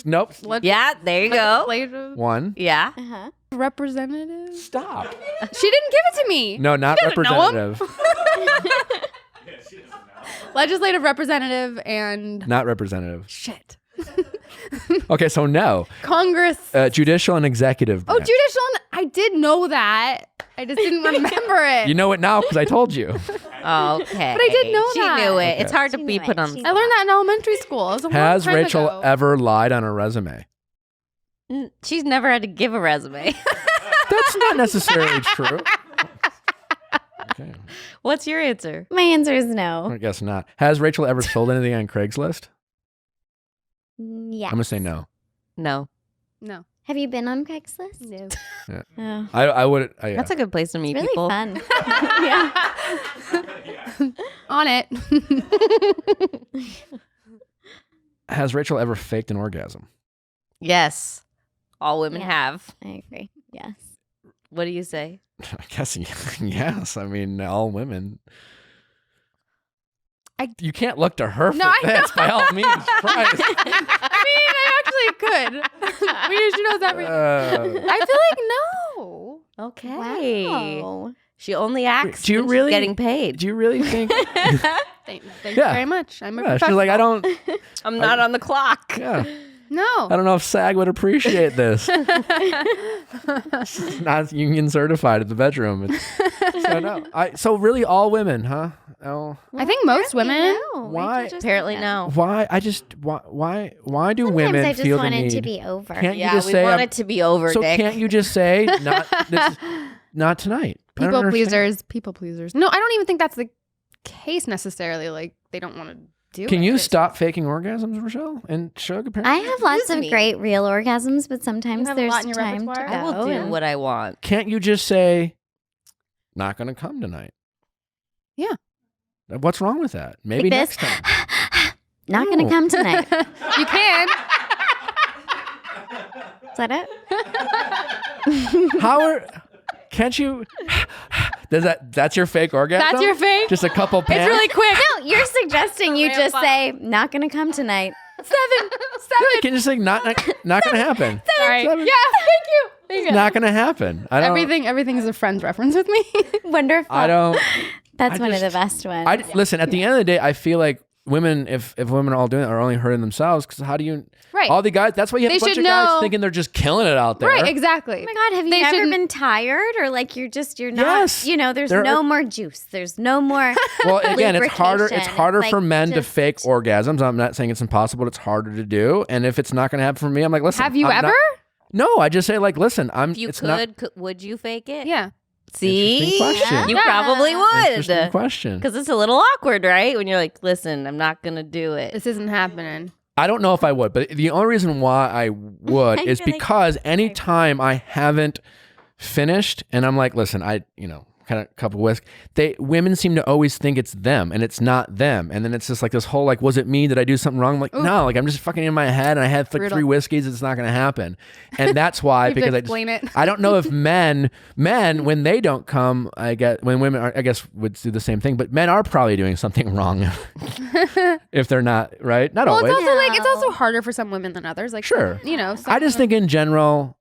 Nope. Yeah, there you go. Legislative 1. Yeah. Uh-huh. representative. Stop. She didn't give it to me. No, not doesn't know 'em. representative. Legislative representative and Not representative. shit. Okay, so no. Congress. Judicial and executive Oh, branch. judicial. I did know that. I just didn't remember it. You know it now because I told you. Okay. But I did know she that. knew it. Okay. It's hard to She be knew put it. on. She the I learned that in elementary school. It was a long Has time Rachel ago. ever lied on her resume? She's never had to give a resume. That's not necessarily true. Okay. What's your answer? My answer is no. I guess not. Has Rachel ever sold anything on Craigslist? Yes. I'm gonna say no. No. No. Have you been on Craigslist? No. Oh. I would. Yeah. That's a good place to meet It's really people. fun. yeah. On it. Has Rachel ever faked an orgasm? Yes. All women Yeah. have. I agree. Yes. What do you say? I guess yes. I mean, all women. You can't look to her for No, I this, by all means. Christ. I mean, I actually could. She knows everything. I feel like no. Okay. Wow. She only acts do you when really- she's getting paid. Do you really think? Thank you Yeah. very much. I'm a Yeah, she's professional. like, I don't. I'm not on the clock. Yeah, No. I don't know if SAG would appreciate this. It's not union certified at the bedroom. So no. So really, all women, huh? Oh, I think most women. No. Why- Rachel just Apparently said no. why? I just why do Sometimes women I just feel the want it need? to be over. Can't you Yeah, just we say? want I'm- it to be over, so Dick. can't you just say not tonight? I don't People understand. pleasers. People pleasers. No, I don't even think that's the case necessarily. Like they don't want to do. Can it. you It's- stop faking orgasms, Rochelle and Shug? Apparently, I have lots of me. great real orgasms, but sometimes You have a there's lot in your time to repertoire? go. I will do and- what I want. can't you just say, "Not going to come tonight"? Yeah. What's wrong with that? Maybe Like next this. time. Not gonna No. come tonight. You can. Is that it? How are? Can't you? That's your fake orgasm? That's your fake. Just a couple pants. It's really quick. No, you're suggesting you just Ramp up. say, not gonna come tonight. Seven. Can you just say not going to happen? All right. Seven. Yeah. Thank you. Thank you. Not going to happen. I don't. Everything is a Friends reference with me. Wonderful. I don't. That's I one of the just- best ones. Listen. At the end of the day, I feel like women, if women are all doing it, are only hurting themselves. Because how do you? Right. All the guys. That's why you have They a bunch should of guys know- thinking they're just killing it out there. Right. Exactly. Oh my God, have you They ever shouldn't- been tired or like you're not, Yes. there's There no are- more juice. There's no more. Well, again, it's harder. It's lubrication. harder It's for like men to just- fake orgasms. I'm not saying it's impossible. But it's harder to do. And if it's not going to happen for me, I'm like, listen. Have you I'm ever? not- no, I just say like, listen. If you it's could, not. would you fake it? Yeah. See? Interesting question. You Yeah. probably Interesting would. question. Because it's a little awkward, right? When you're like, listen, I'm not going to do it. This isn't happening. I don't know if I would, but the only reason why I would is You're like, because anytime I haven't finished and I'm like, listen, kind of cup of whisk, women seem to always think it's them and it's not them. And then it's just like this whole, like, was it me? Did I do something wrong? I'm like, no, like I'm just fucking in my head and I had like Brutal. 3 whiskeys. It's not going to happen. And that's why, You have to because explain it. I don't know if men, when they don't come, when women are, I guess would do the same thing, but men are probably doing something wrong if they're not, right? Not Well, always. it's also like it's No. also harder for some women than others. Like Sure. you know. I just think in general,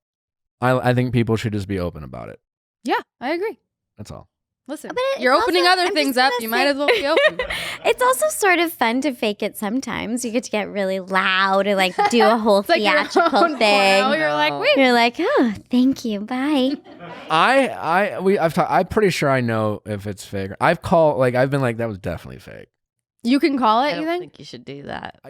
I think people should just be open about it. Yeah, I agree. That's all. Listen, But it's you're opening also- other I'm things just up. gonna You say- might as well be open. It's also sort of fun to fake it sometimes. You get to get really loud and like do a whole It's like your theatrical own thing. porno. You're like, wait. You're like, oh, thank you, bye. I'm pretty sure I know if it's fake. I've been like, that was definitely fake. You can call I it. don't You think? think you should do that.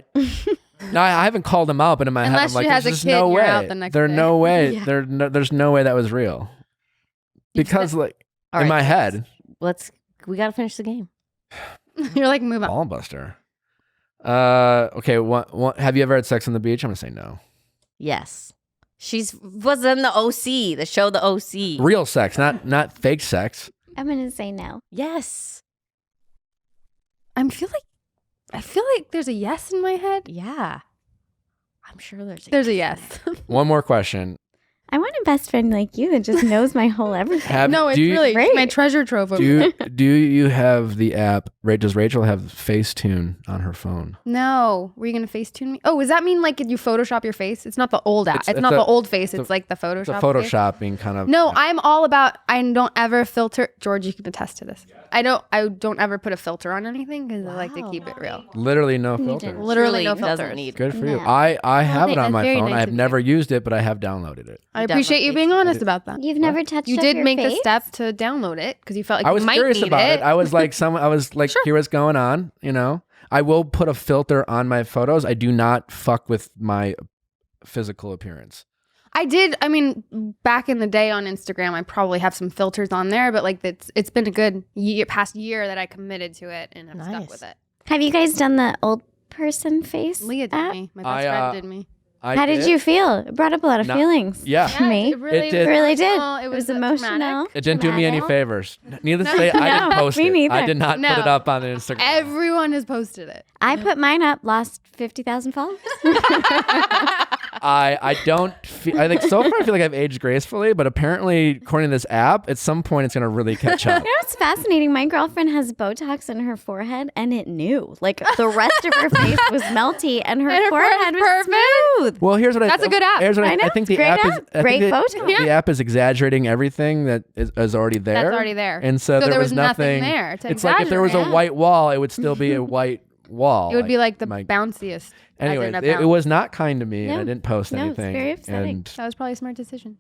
No, I haven't called them out, but in my head, Unless I'm like, she has there's a just kid no and you're way. out the next There's day. no way. Yeah. There's no way that was real. Because like All in right, my head, we got to finish the game. You're like, move on. ball buster. Okay. Have you ever had sex on the beach? I'm gonna say no. Yes. Was in the OC, the show The OC. Real sex, not fake sex. I'm gonna say no. Yes. I feel like there's a yes in my head. Yeah. I'm sure There's a yes. One more question. I want a best friend like you that just knows my whole everything. No, it's really Great. my treasure trove. Over there. Do you have the app? Does Rachel have Facetune on her phone? No. Were you going to Facetune me? Oh, does that mean like you Photoshop your face? It's not the old app. It's not the old face. It's like the Photoshop. The Photoshopping kind of. No, I'm all about. I don't ever filter. George, you can attest to this. I don't ever put a filter on anything because I like to keep it real. Literally no filter. Literally no doesn't filters. need. Good for No. you. I have it that's on my very phone. nice I have of you. never used it, but I have downloaded it. I appreciate you being honest about that. You've never touched You up did your make face? the step to download it because you felt like I you was might curious need about it. it. I was like, here what's going on. You know, I will put a filter on my photos. I do not fuck with my physical appearance. I did. I mean, back in the day on Instagram, I probably have some filters on there, but like it's been a good past year that I committed to it and have stuck Nice. with it. Have you guys done the old person face? Leah did app? me. My best friend did me. How did you feel? It brought up a lot of feelings. Yeah. To me. It really, It did. It really did. It was emotional. traumatic. It didn't do me any Dramatic. favors. Needless to say, I didn't No, post me it. neither. I did not No. put it up on Instagram. Everyone has posted it. I put mine up, lost 50,000 followers. I don't feel. I think so far I feel like I've aged gracefully, but apparently, according to this app, at some point it's gonna really catch up. You know what's fascinating? My girlfriend has Botox in her forehead, and it knew. Like the rest of her face was melty, and her forehead was smooth. Well, here's what That's a good app. Here's what I know, I think it's the a great app is. app. I Great think Botox. the app is exaggerating everything that is already there. That's already there. And so there was nothing nothing there to It's like if there was a exaggerate. white wall, it would still be a white wall. It would be like the my- bounciest. as Anyway, in a it bounce. was not kind to me, and I No. didn't post No, it's anything. very upsetting. And That was probably a smart decision.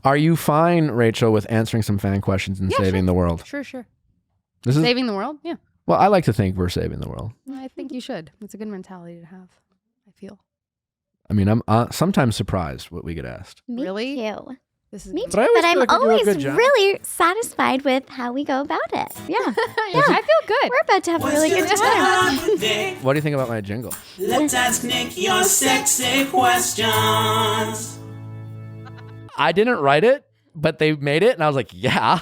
are you fine, Rachel, with answering some fan questions and saving the world? Sure. This is Saving the world? Yeah. well. I like to think we're saving the world. I think you should. It's a good mentality to have, I feel. I mean, I'm sometimes surprised what we get asked. Me Really? too. This is Me good. too. But I always But feel I'm like we do a always good job. really satisfied with how we go about it. Yeah. I feel good. We're about to have a really good What's time. your topic? What do you think about my jingle? Let's ask Nick your sexy questions. I didn't write it, but they made it, and I was like, yeah.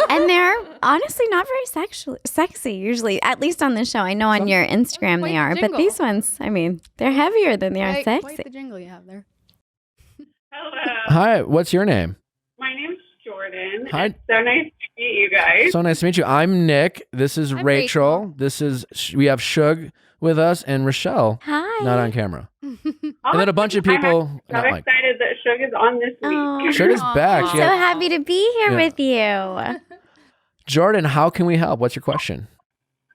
And they're honestly not very sexy usually, at least on the show. I know on your Instagram Quite they the are, but jingle. these ones, I mean, they're heavier than they are Quite sexy. the jingle you have there. Hello. Hi, what's your name? My name's Jordan. Hi. It's so nice to meet you guys. So nice to meet you. I'm Nick. This is I'm Rachel. Rachel. This is we have Sug with us and Rochelle, Hi. not on camera. And then a bunch of people. I'm not so like, excited that Shug is on this week. Oh, Sug is back. I'm She so had- happy to be here Yeah. with you. Jordan, how can we help? What's your question?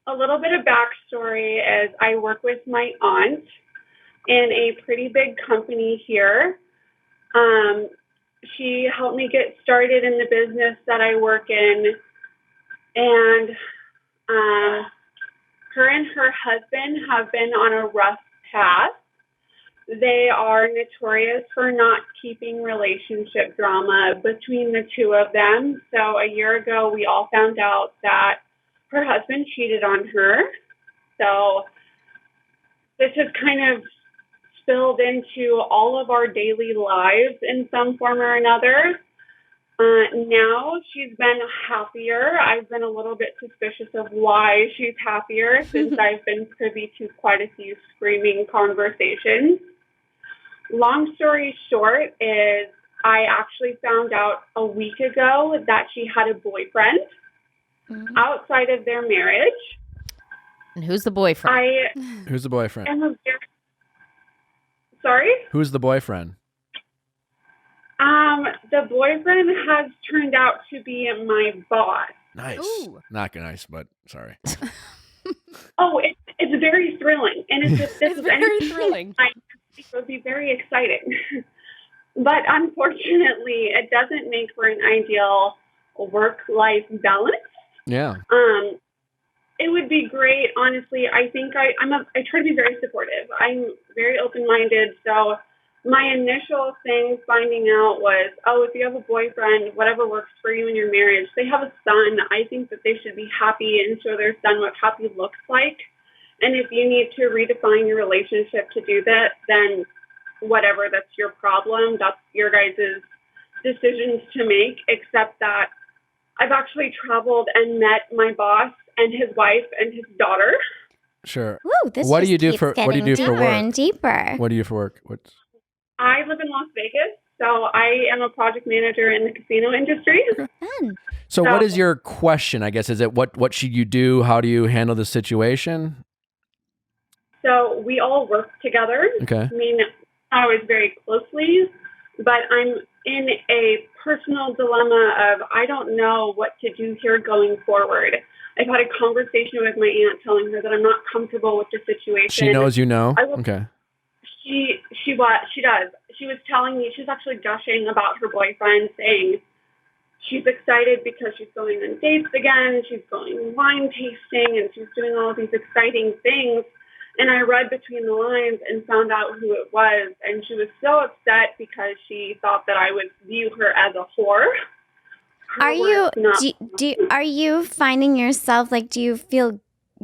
A little bit of backstory is I work with my aunt in a pretty big company here. She helped me get started in the business that I work in. And her and her husband have been on a rough path. They are notorious for not keeping relationship drama between the two of them. So a year ago, we all found out that her husband cheated on her. So this has kind of spilled into all of our daily lives in some form or another. Now she's been happier. I've been a little bit suspicious of why she's happier since I've been privy to quite a few screaming conversations. Long story short is I actually found out a week ago that she had a boyfriend outside of their marriage. And who's the boyfriend? I Who's the boyfriend? am a very... Sorry? Who's the boyfriend? The boyfriend has turned out to be my boss. Nice. Ooh. Not nice, but sorry. Oh, it's very thrilling. And it's just, this It's is very anything thrilling. I think it would be very exciting. But unfortunately, it doesn't make for an ideal work-life balance. Yeah. It would be great, honestly. I think I try to be very supportive. I'm very open-minded, so my initial thing finding out was, if you have a boyfriend, whatever works for you in your marriage, they have a son. I think that they should be happy and show their son what happy looks like. And if you need to redefine your relationship to do that, then whatever, that's your problem. That's your guys' decisions to make, except that I've actually traveled and met my boss and his wife and his daughter. Sure. Ooh, this What do just you do keeps for getting deeper work? and deeper. What do you do for work? What's I live in Las Vegas, so I am a project manager in the casino industry. Fun. So what is your question, I guess? Is it what should you do? How do you handle the situation? So we all work together. Okay. I mean, always very closely, but I'm in a personal dilemma of I don't know what to do here going forward. I've had a conversation with my aunt telling her that I'm not comfortable with the situation. She knows you know? Okay. She does. She was telling me, she's actually gushing about her boyfriend, saying she's excited because she's going on dates again, she's going wine tasting, and she's doing all of these exciting things. And I read between the lines and found out who it was, and she was so upset because she thought that I would view her as a whore. Are you finding yourself, like, do you feel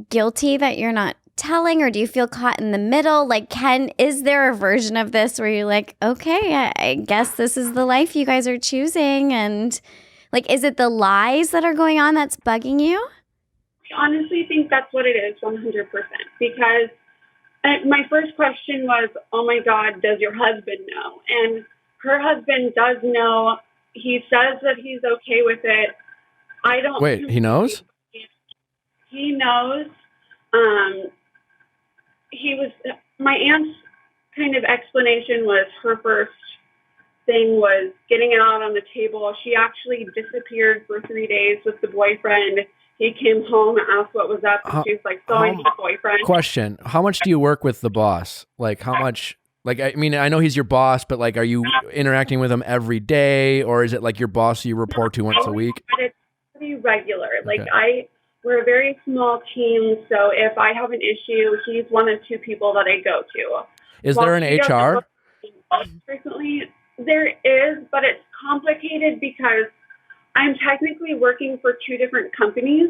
guilty that you're not telling, or do you feel caught in the middle? Like, is there a version of this where you're like, okay, I guess this is the life you guys are choosing, and like, is it the lies that are going on that's bugging you? I honestly think that's what it is, 100%, because my first question was, oh my God, does your husband know? And her husband does know. He says that he's okay with it. I don't. Wait, he knows? He knows. My aunt's kind of explanation was her first thing was getting it out on the table. She actually disappeared for 3 days with the boyfriend. He came home, asked what was up, and she was like, so I need a boyfriend. Question, how much do you work with the boss? Like, how much, like, I mean, I know he's your boss, but like, are you interacting with him every day, or is it like your boss you report to once a week? It's pretty regular. Like, we're a very small team, so if I have an issue, he's one of two people that I go to. Is there an HR? Frequently, there is, but it's complicated because I'm technically working for two different companies.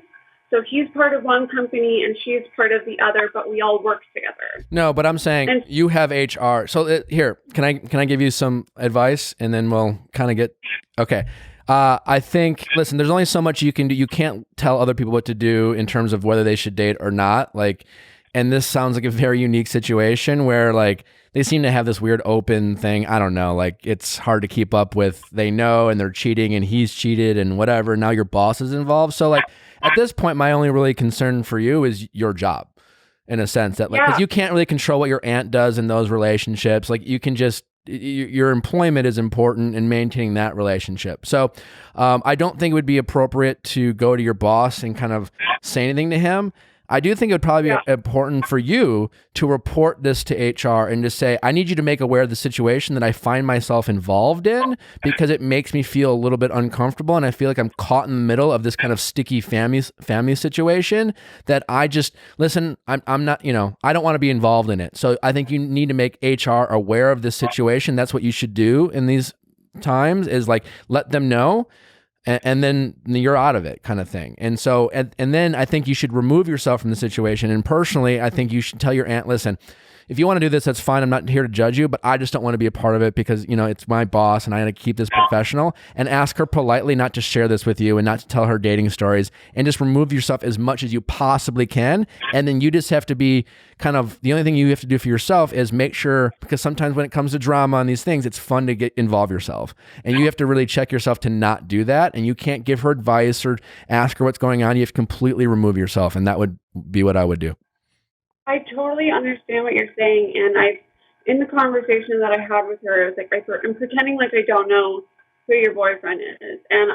So he's part of one company and she's part of the other, but we all work together. No, but I'm saying you have HR. So here, can I give you some advice, and then we'll kind of get okay. I think, listen, there's only so much you can do. You can't tell other people what to do in terms of whether they should date or not. Like, and this sounds like a very unique situation where like they seem to have this weird open thing. I don't know. Like, it's hard to keep up with. They know, and they're cheating, and he's cheated and whatever. Now your boss is involved. So like at this point, my only really concern for you is your job, in a sense that like, 'cause you can't really control what your aunt does in those relationships. Like, you can just, your employment is important in maintaining that relationship. So I don't think it would be appropriate to go to your boss and kind of say anything to him. I do think it would probably be important for you to report this to HR and just say, I need you to make aware of the situation that I find myself involved in, because it makes me feel a little bit uncomfortable. And I feel like I'm caught in the middle of this kind of sticky family situation that I just, listen, I'm not, I don't want to be involved in it. So I think you need to make HR aware of this situation. That's what you should do in these times, is like, let them know. And then you're out of it, kind of thing. And so, and then I think you should remove yourself from the situation. And personally, I think you should tell your aunt, listen, if you want to do this, that's fine. I'm not here to judge you, but I just don't want to be a part of it because, it's my boss and I got to keep this professional. And ask her politely not to share this with you and not to tell her dating stories, and just remove yourself as much as you possibly can. And then you just have to be kind of, the only thing you have to do for yourself is make sure, because sometimes when it comes to drama on these things, it's fun to involve yourself. And you have to really check yourself to not do that. And you can't give her advice or ask her what's going on. You have to completely remove yourself. And that would be what I would do. I totally understand what you're saying, and in the conversation that I had with her, I was like, I'm pretending like I don't know who your boyfriend is, and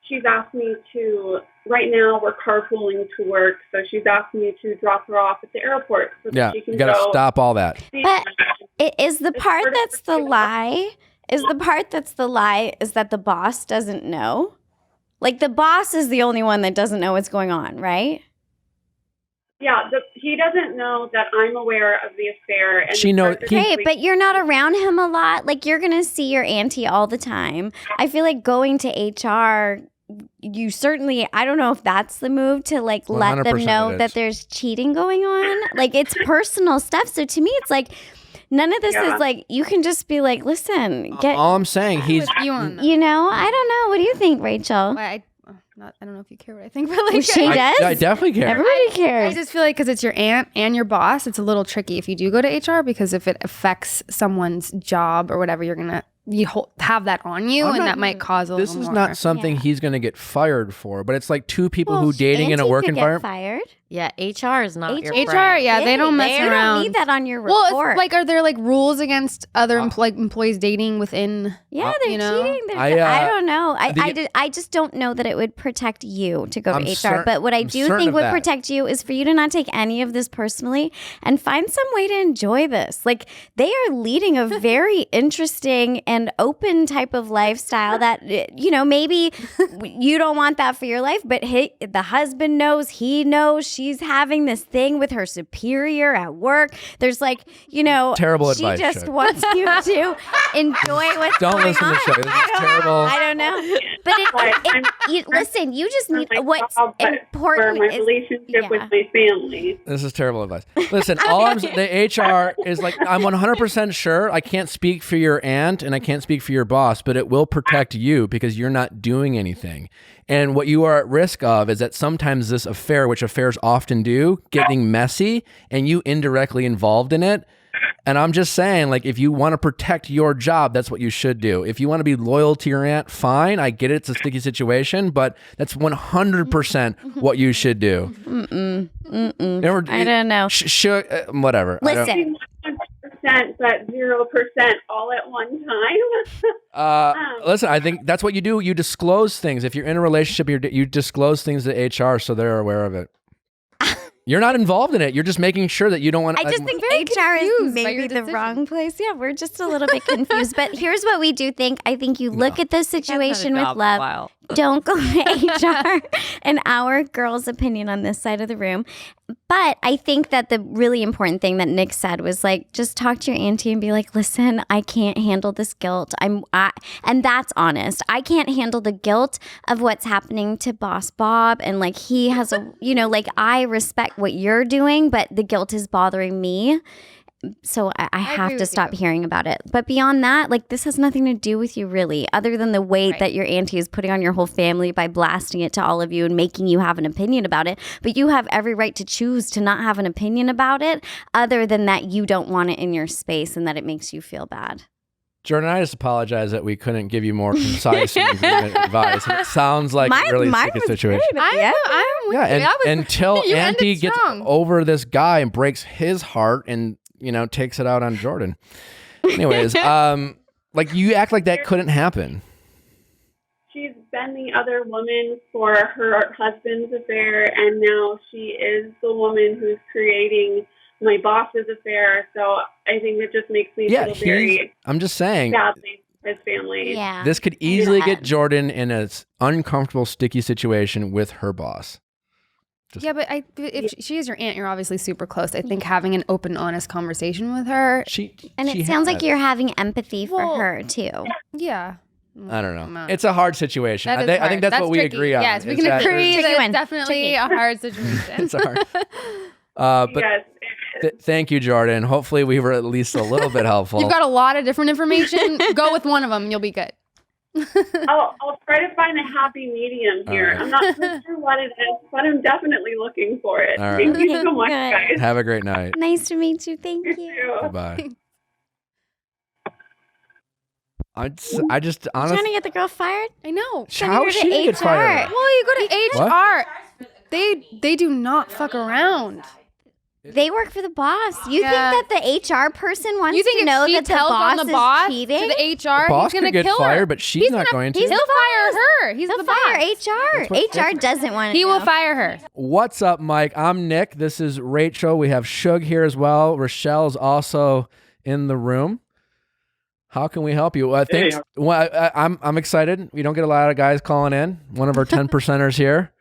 she's asked me to, right now we're carpooling to work, so she's asked me to drop her off at the airport so that she can you got to stop all that. But is the part that's the lie, is that the boss doesn't know? Like, the boss is the only one that doesn't know what's going on, right? Yeah, he doesn't know that I'm aware of the affair. And she knows. Great, but you're not around him a lot. Like, you're going to see your auntie all the time. I feel like going to HR you certainly, I don't know if that's the move to like let them 100% know it that is. there's cheating going on. Like it's personal stuff. So to me, it's like none of this is like, you can just be like, listen, get, All I'm saying, he's You on that. you know, I don't know. What do you think, Rachel? I don't know if you care what I think, but like, Well, she does. I definitely care. Everybody I cares. just feel like because it's your aunt and your boss, it's a little tricky if you do go to HR, because if it affects someone's job or whatever, you're gonna have that on you, and that might cause a This little is more. not something he's going to get fired for, but it's like two people who dating in a Auntie work could get environment. fired. Yeah, HR is not your HR, friend. yeah, they don't mess They around. don't need that on your Well, report. it's like, are there like rules against other employees dating within? yeah, they're you know? cheating. I, I don't know. the- I just don't know that it would protect you to go I'm to HR. cer- but what I I'm do certain think of would that. protect you is for you to not take any of this personally and find some way to enjoy this. Like they are leading a very interesting and open type of lifestyle that, you know, maybe you don't want that for your life, but the husband knows, he knows she's having this thing with her superior at work. There's like, you know, Terrible she advice, just Shug. wants you to enjoy what's Don't going listen on. to Shug. This is terrible. I don't know. But listen, you just need my what's job, but important for my is relationship with my family. This is terrible advice. Listen, the HR is like, I'm 100% sure. I can't speak for your aunt and I can't speak for your boss, but it will protect you because you're not doing anything. And what you are at risk of is that sometimes this affair, which affairs often do, getting messy and you indirectly involved in it. And I'm just saying, like, if you want to protect your job, that's what you should do. If you want to be loyal to your aunt, fine. I get it. It's a sticky situation, but that's 100% what you should do. I don't know. Whatever. I don't- Listen, 100%, but 0% all at one time. Listen, I think that's what you do. You disclose things. If you're in a relationship, you disclose things to HR so they're aware of it. You're not involved in it. You're just making sure that you don't want. I just think very HR is confused by maybe your the decision. wrong place. Yeah, we're just a little bit confused. But here's what we do think. I think you look at this situation with love. Don't go to HR and our girl's opinion on this side of the room. But I think that the really important thing that Nick said was like, just talk to your auntie and be like, listen, I can't handle this guilt. And that's honest. I can't handle the guilt of what's happening to Boss Bob. And like, he has I respect what you're doing, but the guilt is bothering me. So I have agree to with stop you. hearing about it. But beyond that, like this has nothing to do with you really, other than the weight that your auntie is putting on your whole family by blasting it to all of you and making you have an opinion about it. But you have every right to choose to not have an opinion about it, other than that you don't want it in your space and that it makes you feel bad. Jordan, I just apologize that we couldn't give you more concise and agreement advice. It sounds like a really sticky situation. I'm with Yeah, you. and That was, until you Auntie ended gets strong. over this guy and breaks his heart and, takes it out on Jordan. Anyways, like you act like that couldn't happen. She's been the other woman for her husband's affair, and now she is the woman who's creating my boss's affair. So I think it just makes me feel very I'm just saying, badly for his family. Yeah. this could easily Yeah. get Jordan in an uncomfortable, sticky situation with her boss. Yeah, but if she is your aunt, you're obviously super close. I think having an open, honest conversation with her. And it sounds like you're having empathy for her too. Yeah. I don't know. It's a hard situation. That is I think hard. that's what we tricky. agree on. Yes, we It's can that- agree Tricky that one. it's definitely a hard situation. It's hard. But Yes. thank you, Jordan. Hopefully we were at least a little bit helpful. You've got a lot of different information. Go with one of them, and you'll be good. I'll try to find a happy medium here. All right. I'm not so sure what it is, but I'm definitely looking for it. All right. Thank you so much, Good. guys. Have a great night. Nice to meet you. Thank You you. too. Goodbye. I just Trying to honestly, get the girl fired? I know. how her is to she gonna get HR. fired? Well, you go to What? HR. They do not fuck around. They work for the boss. You Yeah. think that the HR person wants You think to know if she that the tells boss on the boss is cheating? to the HR, The boss he's gonna could get kill fired, her. but she's not going to. He'll fire her. He's He'll the fire boss. HR. what- HR doesn't want to He will fire her. What's up, Mike? I'm Nick. This is Rachel. We have Shug here as well. Rochelle's also in the room. How can we help you? Thanks. Hey. Well, I'm excited. We don't get a lot of guys calling in. One of our 10%ers here.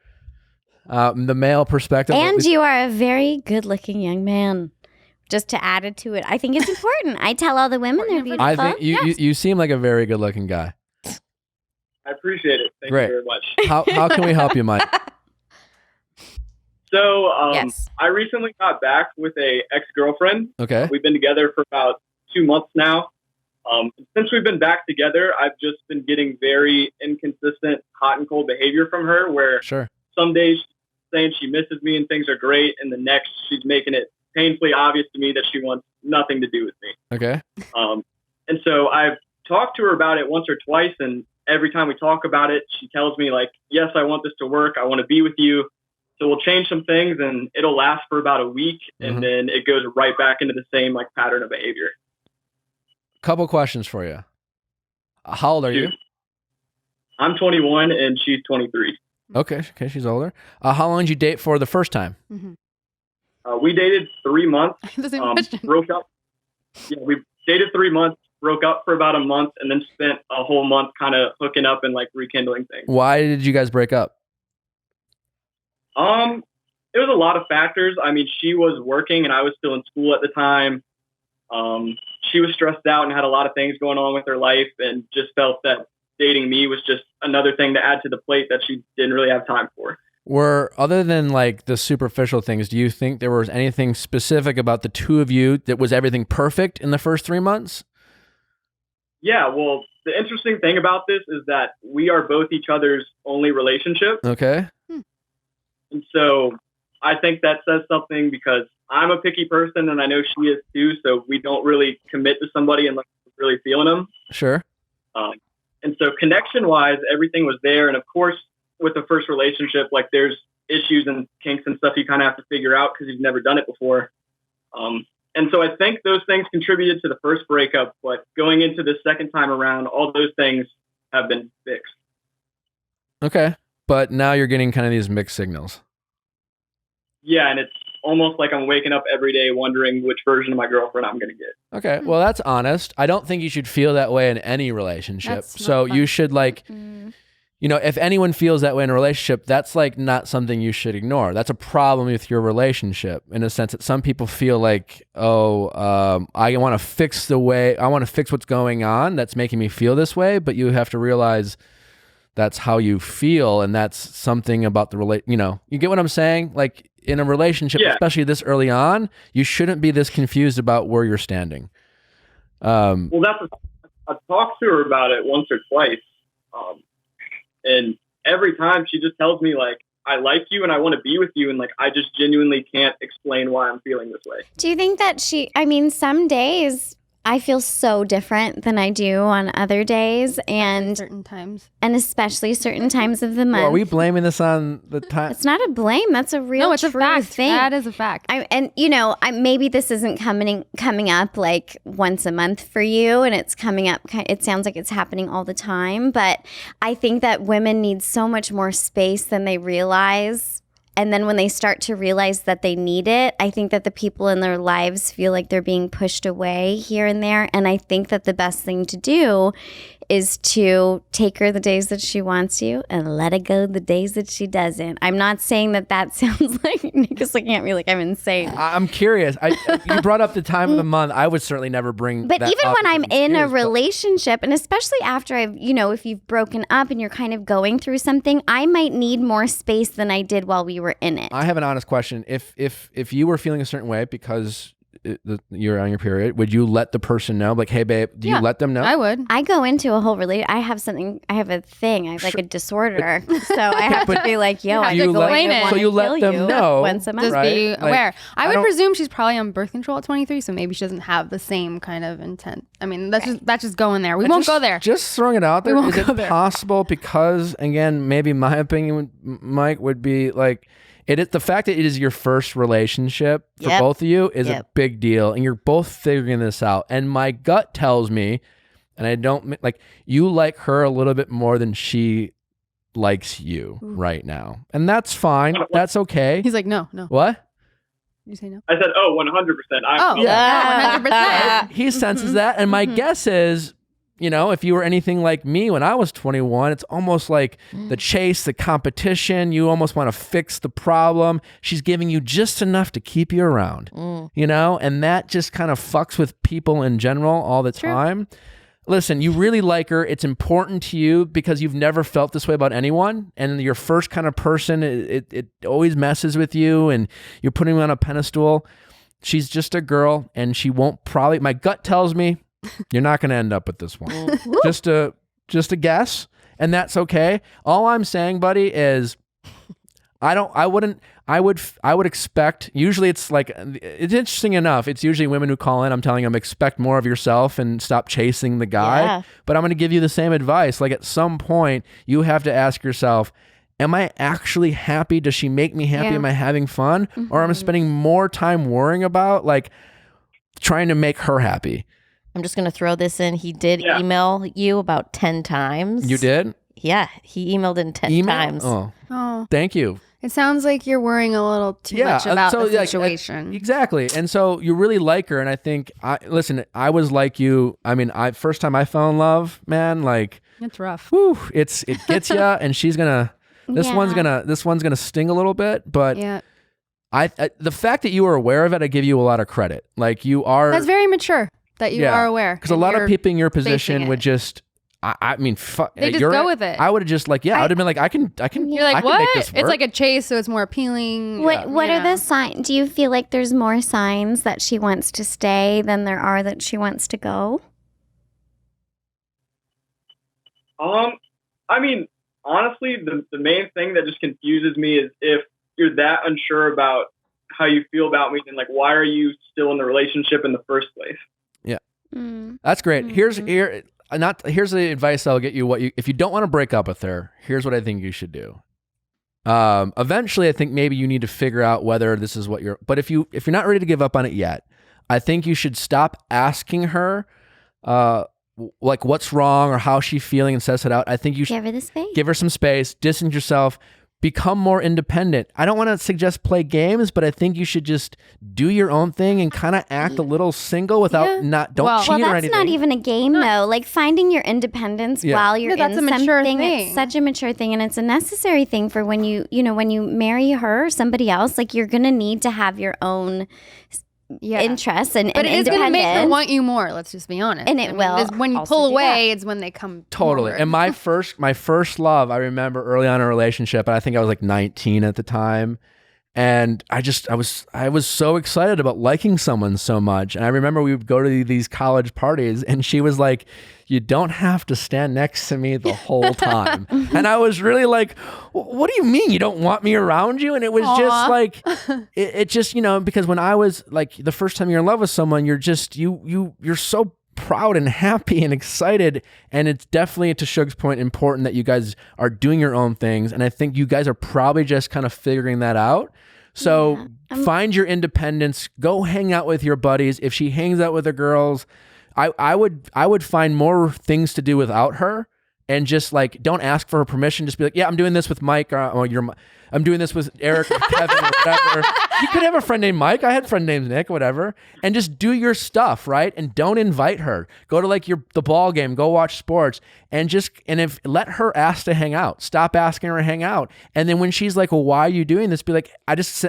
The male perspective. And you are a very good-looking young man. Just to add it to it, I think it's important. I tell all the women they're beautiful. I think you seem like a very good-looking guy. I appreciate it. Thank Great. you very much. How can we help you, Mike? So, Yes. I recently got back with a ex-girlfriend. Okay. We've been together for about 2 months now. Since we've been back together, I've just been getting very inconsistent hot and cold behavior from her, where Sure. some days she's saying she misses me and things are great, and the next she's making it painfully obvious to me that she wants nothing to do with me. Okay. And so I've talked to her about it once or twice, and every time we talk about it, she tells me, like, yes, I want this to work. I want to be with you. So we'll change some things, and it'll last for about a week, and then it goes right back into the same, like, pattern of behavior. Couple questions for you. How old are you? I'm 21, and she's 23. Okay, she's older. How long did you date for the first time? We dated 3 months, The same question. broke up. Yeah, we dated 3 months, broke up for about a month, and then spent a whole month kind of hooking up and like rekindling things. Why did you guys break up? It was a lot of factors. I mean, she was working and I was still in school at the time. She was stressed out and had a lot of things going on with her life, and just felt that dating me was just another thing to add to the plate that she didn't really have time for. Other than like the superficial things, do you think there was anything specific about the two of you that was everything perfect in the first 3 months? Yeah, well, the interesting thing about this is that we are both each other's only relationship. Okay. And so I think that says something, because I'm a picky person and I know she is too. So we don't really commit to somebody unless we're really feeling them. Sure. And so connection wise, everything was there. And of course, with the first relationship, like there's issues and kinks and stuff you kind of have to figure out because you've never done it before. And so I think those things contributed to the first breakup, but going into the second time around, all those things have been fixed. Okay. But now you're getting kind of these mixed signals. Yeah, and it's almost like I'm waking up every day wondering which version of my girlfriend I'm going to get. Okay. Well, that's honest. I don't think you should feel that way in any relationship. That's So not fun. you should like, you know, if anyone feels that way in a relationship, that's like not something you should ignore. That's a problem with your relationship, in a sense that some people feel like, I want to fix what's going on that's making me feel this way. But you have to realize that's how you feel. And that's something about the you get what I'm saying? Like in a relationship, especially this early on, you shouldn't be this confused about where you're standing. Well, I've talked to her about it once or twice. And every time she just tells me, like, I like you and I want to be with you. And like, I just genuinely can't explain why I'm feeling this way. Do you think that some days I feel so different than I do on other days, and certain times, and especially certain times of the month. Well, are we blaming this on the time? It's not a blame. That's a real it's a true fact. thing. That is a fact. Maybe this isn't coming up like once a month for you, and it's coming up. It sounds like it's happening all the time, but I think that women need so much more space than they realize. And then when they start to realize that they need it, I think that the people in their lives feel like they're being pushed away here and there. And I think that the best thing to do is to take her the days that she wants you and let it go the days that she doesn't. I'm not saying that sounds like Nick is looking at me like I'm insane. I'm curious. You brought up the time of the month. I would certainly never bring But that even up when I'm as an in a excuse, but- relationship, and especially after if you've broken up and you're kind of going through something, I might need more space than I did while we were in it. I have an honest question. If you were feeling a certain way because you're on your period, would you let the person know? Like, hey, babe, do you let them know? I would. I go into a whole I have a thing. I have like a disorder. So I have to be like, yo, I you go let- in and so you let kill them you know, once a month. Just right? be Like, aware. I I would don't- presume she's probably on birth control at 23, so maybe she doesn't have the same kind of intent. I mean, that's just going there. We won't go there. Just throwing it out there. won't Is go it there. possible? Because again, maybe my opinion, Mike, would be like, the fact that it is your first relationship for Yep. both of you is a Yep. big deal, and you're both figuring this out. And my gut tells me, and I don't like, you like her a little bit more than she likes you right now, and that's fine. That's okay. He's like, no. What? You say no? I said, 100%. Oh, yeah, 100%. He senses that, and my guess is, if you were anything like me when I was 21, it's almost like the chase, the competition. You almost want to fix the problem. She's giving you just enough to keep you around, and that just kind of fucks with people in general all the time. listen, you really like her. It's important to you because you've never felt this way about anyone. And your first kind of person, it always messes with you and you're putting her on a pedestal. She's just a girl and she won't probably, my gut tells me you're not going to end up with this one. just a guess. And that's okay. All I'm saying, buddy, is I would expect, usually it's like, it's interesting enough. It's usually women who call in. I'm telling them, expect more of yourself and stop chasing the guy. Yeah. But I'm going to give you the same advice. Like at some point you have to ask yourself, am I actually happy? Does she make me happy? Yeah. Am I having fun? Or am I spending more time worrying about like trying to make her happy? I'm just going to throw this in. He did email you about 10 times. You did? Yeah, he emailed in 10 times. Oh, Thank you. it sounds like you're worrying a little too much about the like, situation. exactly. And so you really like her. And I think, listen, I was like you. I mean, first time I fell in love, man, like, It's rough. whew, it gets you. And she's gonna, this Yeah. one's gonna sting a little bit. But Yeah, I the fact that you were aware of it, I give you a lot of credit. Like you are. that's very mature that you are aware. Because a and lot of you're people in your facing position it. would just. I mean, fuck. They just go with it. I would have just like, I would have been like, I can. You're like, I can what? make this work. It's like a chase, so it's more appealing. What you are know. the signs? Do you feel like there's more signs that she wants to stay than there are that she wants to go? I mean, honestly, the main thing that just confuses me is if you're that unsure about how you feel about me, then like, why are you still in the relationship in the first place? Yeah, Mm. that's great. Here's the advice I'll get you. If you don't want to break up with her, here's what I think you should do. Eventually, I think maybe you need to figure out whether this is what you're. But if you're not ready to give up on it yet, I think you should stop asking her, like what's wrong or how she's feeling and suss it out. I think you should Give her the space. give her some space, distance yourself, become more independent. I don't want to suggest play games, but I think you should just do your own thing and kind of act a little single without don't Well, cheat Well, or that's anything. not even a game, though. Like finding your independence Yeah. while you're Yeah, that's in a mature something. thing. It's such a mature thing, and it's a necessary thing for when you marry her or somebody else. Like you're gonna need to have your own interests and But it is going to make her independence. want you more. Let's just be honest. And it will is when you also pull do away, it's when they come. Totally. more. And my first love, I remember early on in a relationship, and I think I was like 19 at the time. And I was so excited about liking someone so much. And I remember we would go to these college parties and she was like, you don't have to stand next to me the whole time. And I was really like, what do you mean you don't want me around you? And it was just like, it just, because when I was like, the first time you're in love with someone, you're just, you're so proud and happy and excited. And it's definitely, to Shug's point, important that you guys are doing your own things. And I think you guys are probably just kind of figuring that out. So find your independence, go hang out with your buddies. If she hangs out with the girls, I would find more things to do without her, and just like, don't ask for her permission. Just be like, yeah, I'm doing this with Mike, or I'm doing this with Eric or Kevin or whatever. You could have a friend named Mike. I had a friend named Nick, whatever. And just do your stuff, right? And don't invite her. Go to like the ball game, go watch sports, and if let her ask to hang out. Stop asking her to hang out. And then when she's like, well, why are you doing this? Be like, I'm just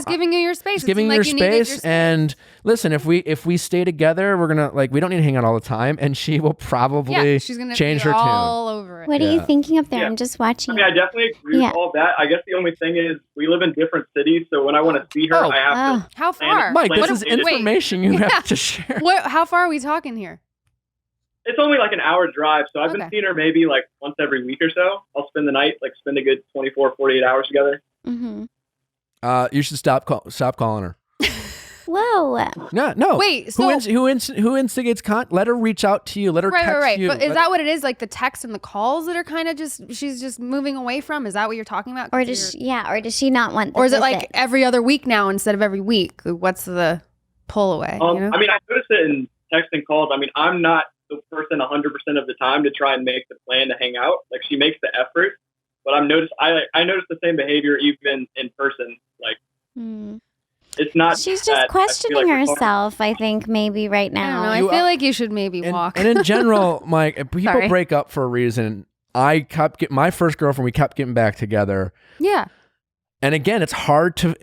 giving you your space. Just giving you your space. And listen, if we stay together, we're gonna we don't need to hang out all the time. And she will probably she's gonna change be her all tune. over it. What are you thinking up there? Yeah. I'm just watching. I mean, I definitely agree with all that. I guess the only thing is we live in different cities, so when I want to see her, I have to. How far? Mike, this What is if- information you have to share. How far are we talking here? It's only like an hour drive, so I've been Okay. seeing her maybe like once every week or so. I'll spend the night, spend a good 24, 48 hours together. Mm-hmm. You should stop calling her. Whoa. No. Wait, so- who instigates let her reach out to you. Let her text Right. you. But is that what it is? Like the texts and the calls that are kind of she's just moving away from? Is that what you're talking about? Or does she not want the Or is it like visit? every other week now instead of every week? What's the pull away? I mean, I noticed it in text and calls. I mean, I'm not the person 100% of the time to try and make the plan to hang out. Like, she makes the effort, but I noticed the same behavior even in person. Like, it's not. She's that just I questioning feel like we're talking- herself, I think, maybe right I don't now. know. I feel like you should maybe walk. And in general, Mike, if people Sorry. break up for a reason. I kept getting my first girlfriend. We kept getting back together. Yeah. And again, it's hard to,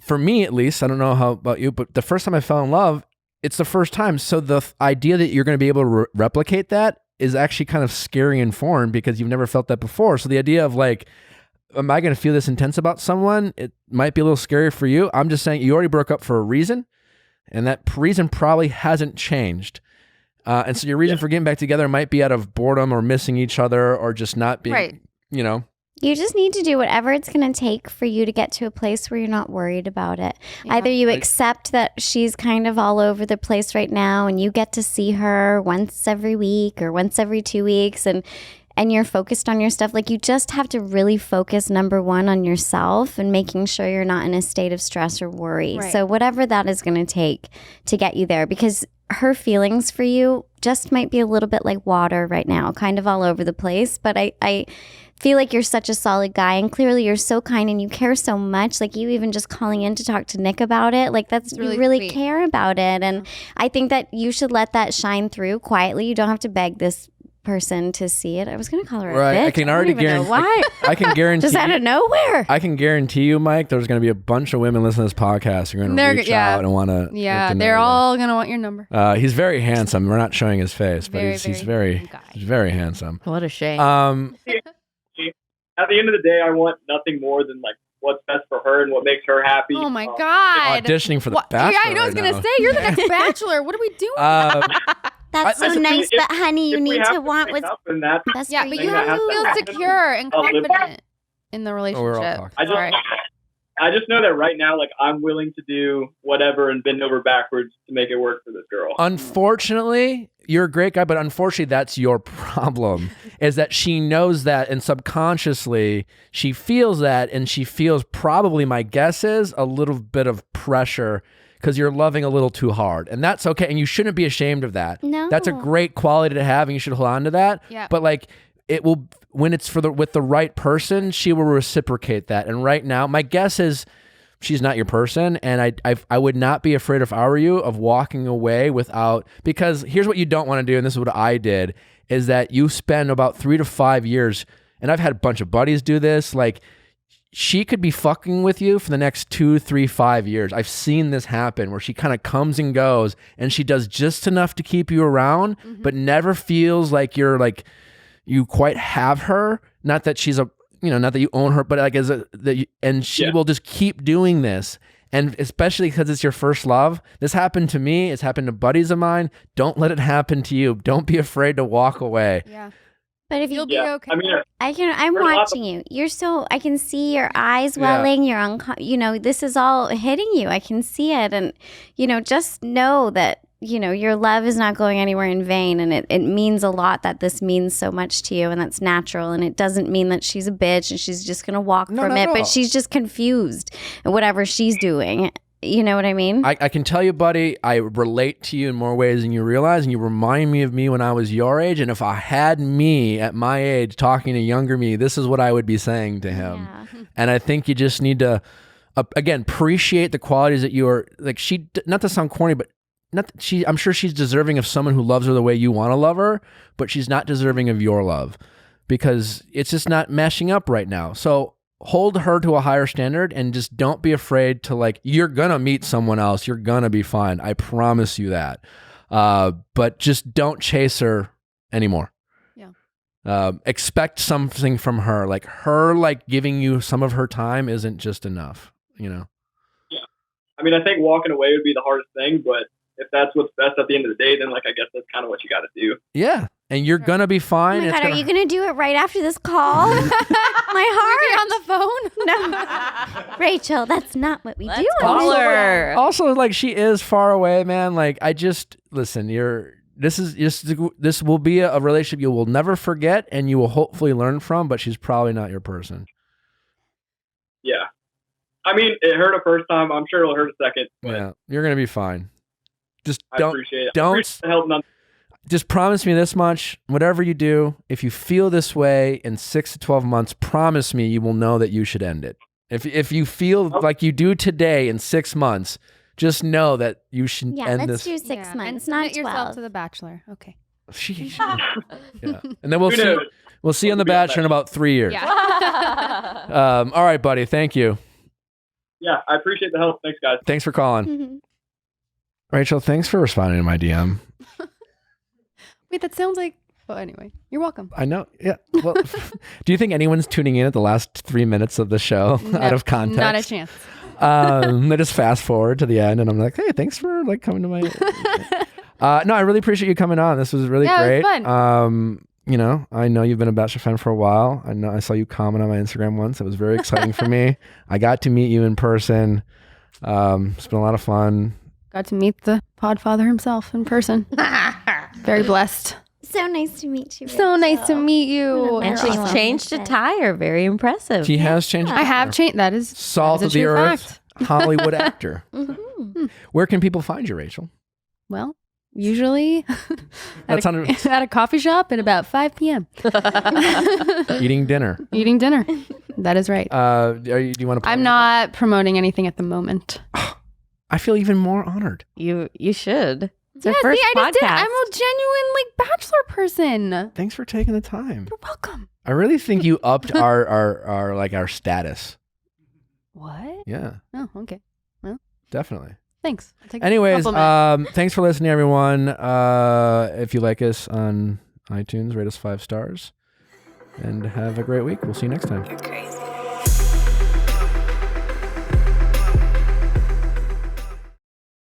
for me at least, I don't know how about you, but the first time I fell in love, it's the first time. So the idea that you're going to be able to replicate that is actually kind of scary and foreign because you've never felt that before. So the idea of like, am I going to feel this intense about someone? It might be a little scary for you. I'm just saying you already broke up for a reason, and that reason probably hasn't changed. And so your reason for getting back together might be out of boredom or missing each other or just not being, you know. You just need to do whatever it's going to take for you to get to a place where you're not worried about it. Yeah. Either you accept that she's kind of all over the place right now and you get to see her once every week or once every 2 weeks and you're focused on your stuff. Like, you just have to really focus, number one, on yourself and making sure you're not in a state of stress or worry. Right. So whatever that is going to take to get you there, because her feelings for you just might be a little bit like water right now, kind of all over the place. But I feel like you're such a solid guy, and clearly you're so kind and you care so much. Like, you even just calling in to talk to Nick about it, like, that's you really care about it. And I think that you should let that shine through quietly. You don't have to beg this person to see it. I was going to call her a bitch. I can already guarantee. Why? I can guarantee. Just out of nowhere. I can guarantee you, Mike, there's going to be a bunch of women listening to this podcast who are going to reach out and want to. Yeah, they're all going to want your number. He's very handsome. We're not showing his face, but he's very handsome. What a shame. At the end of the day, I want nothing more than like what's best for her and what makes her happy. Oh my God. Auditioning for the Bachelor. Yeah, I know. I was going to say, you're the next Bachelor. What are we doing? That's so nice, but honey, you need to want what's best. Yeah, but you have to feel secure and confident in the relationship. I just know that right now, like, I'm willing to do whatever and bend over backwards to make it work for this girl. Unfortunately, you're a great guy, but unfortunately, that's your problem, is that she knows that, and subconsciously, she feels that, and she feels probably, my guess is, a little bit of pressure because you're loving a little too hard. And that's okay, and you shouldn't be ashamed of that. No. That's a great quality to have, and you should hold on to that. Yeah. But, like, it will, when it's with the right person, she will reciprocate that. And right now, my guess is she's not your person. And I would not be afraid, if I were you, of walking away without, because here's what you don't want to do. And this is what I did, is that you spend about 3 to 5 years. And I've had a bunch of buddies do this. Like, she could be fucking with you for the next 2, 3, 5 years. I've seen this happen where she kind of comes and goes and she does just enough to keep you around, but never feels like you're like, you quite have her. Not that she's not that you own her, but like and she will just keep doing this. And especially because it's your first love. This happened to me. It's happened to buddies of mine. Don't let it happen to you. Don't be afraid to walk away. Yeah. But if you'll be okay. I mean, I'm watching you. You're so, I can see your eyes welling. You're this is all hitting you. I can see it. And, just know that, your love is not going anywhere in vain. And it means a lot that this means so much to you, and that's natural. And it doesn't mean that she's a bitch and she's just going to walk from it, but she's just confused at whatever she's doing. You know what I mean? I can tell you, buddy, I relate to you in more ways than you realize, and you remind me of me when I was your age. And if I had me at my age talking to younger me, this is what I would be saying to him. Yeah. And I think you just need to, again, appreciate the qualities that you are, like, she, not to sound corny, but I'm sure she's deserving of someone who loves her the way you want to love her, but she's not deserving of your love because it's just not meshing up right now. So hold her to a higher standard and just don't be afraid to, like, you're going to meet someone else. You're going to be fine. I promise you that. But just don't chase her anymore. Yeah. Expect something from her. Like, her, like, giving you some of her time isn't just enough, Yeah. I mean, I think walking away would be the hardest thing, but if that's what's best at the end of the day, then, like, I guess that's kind of what you got to do. Yeah. And you're going to be fine. Oh my God, are you going to do it right after this call? My heart. On the phone? No. Rachel, that's not what we do. Call her. Also, like, she is far away, man. Like, listen, this will be a relationship you will never forget and you will hopefully learn from, but she's probably not your person. Yeah. I mean, it hurt a first time. I'm sure it'll hurt a second. Yeah. You're going to be fine. Just appreciate the help. Just promise me this much. Whatever you do, if you feel this way in 6 to 12 months, promise me you will know that you should end it. If you feel like you do today in 6 months, just know that you should end this. Yeah, let's do 6 months, and not 12. yourself to The Bachelor. Okay. Yeah. And then we'll see you on The Bachelor in about 3 years. Yeah. All right, buddy. Thank you. Yeah, I appreciate the help. Thanks, guys. Thanks for calling. Mm-hmm. Rachel, thanks for responding to my DM. Wait, that sounds like. Well, anyway, you're welcome. I know. Yeah. Well, do you think anyone's tuning in at the last 3 minutes of the show out of context? Not a chance. They just fast forward to the end, and I'm like, hey, thanks for like coming to my. No, I really appreciate you coming on. This was really great. It was fun. You know, I know you've been a Bachelor fan for a while. I know I saw you comment on my Instagram once. It was very exciting for me. I got to meet you in person. It's been a lot of fun. Got to meet the Podfather himself in person. Very blessed. So nice to meet you. So nice to meet you. And she's changed a tire. Very impressive. She has changed. I have changed. That is Salt that of is a the true earth, fact. Hollywood actor. Mm-hmm. Where can people find you, Rachel? Well, usually That's at a coffee shop at about 5 p.m. eating dinner. Eating dinner. That is right. Do you want to? I'm not promoting anything at the moment. I feel even more honored. You should. It's our Yeah, first see, I just did. podcast. I'm a genuine like Bachelor person. Thanks for taking the time. You're welcome. I really think you upped our status. What? Yeah, Oh, okay. definitely. Thanks. I'll take the Anyways, compliment. thanks for listening, everyone. If you like us on iTunes, rate us 5 stars, and have a great week. We'll see you next time. You're crazy.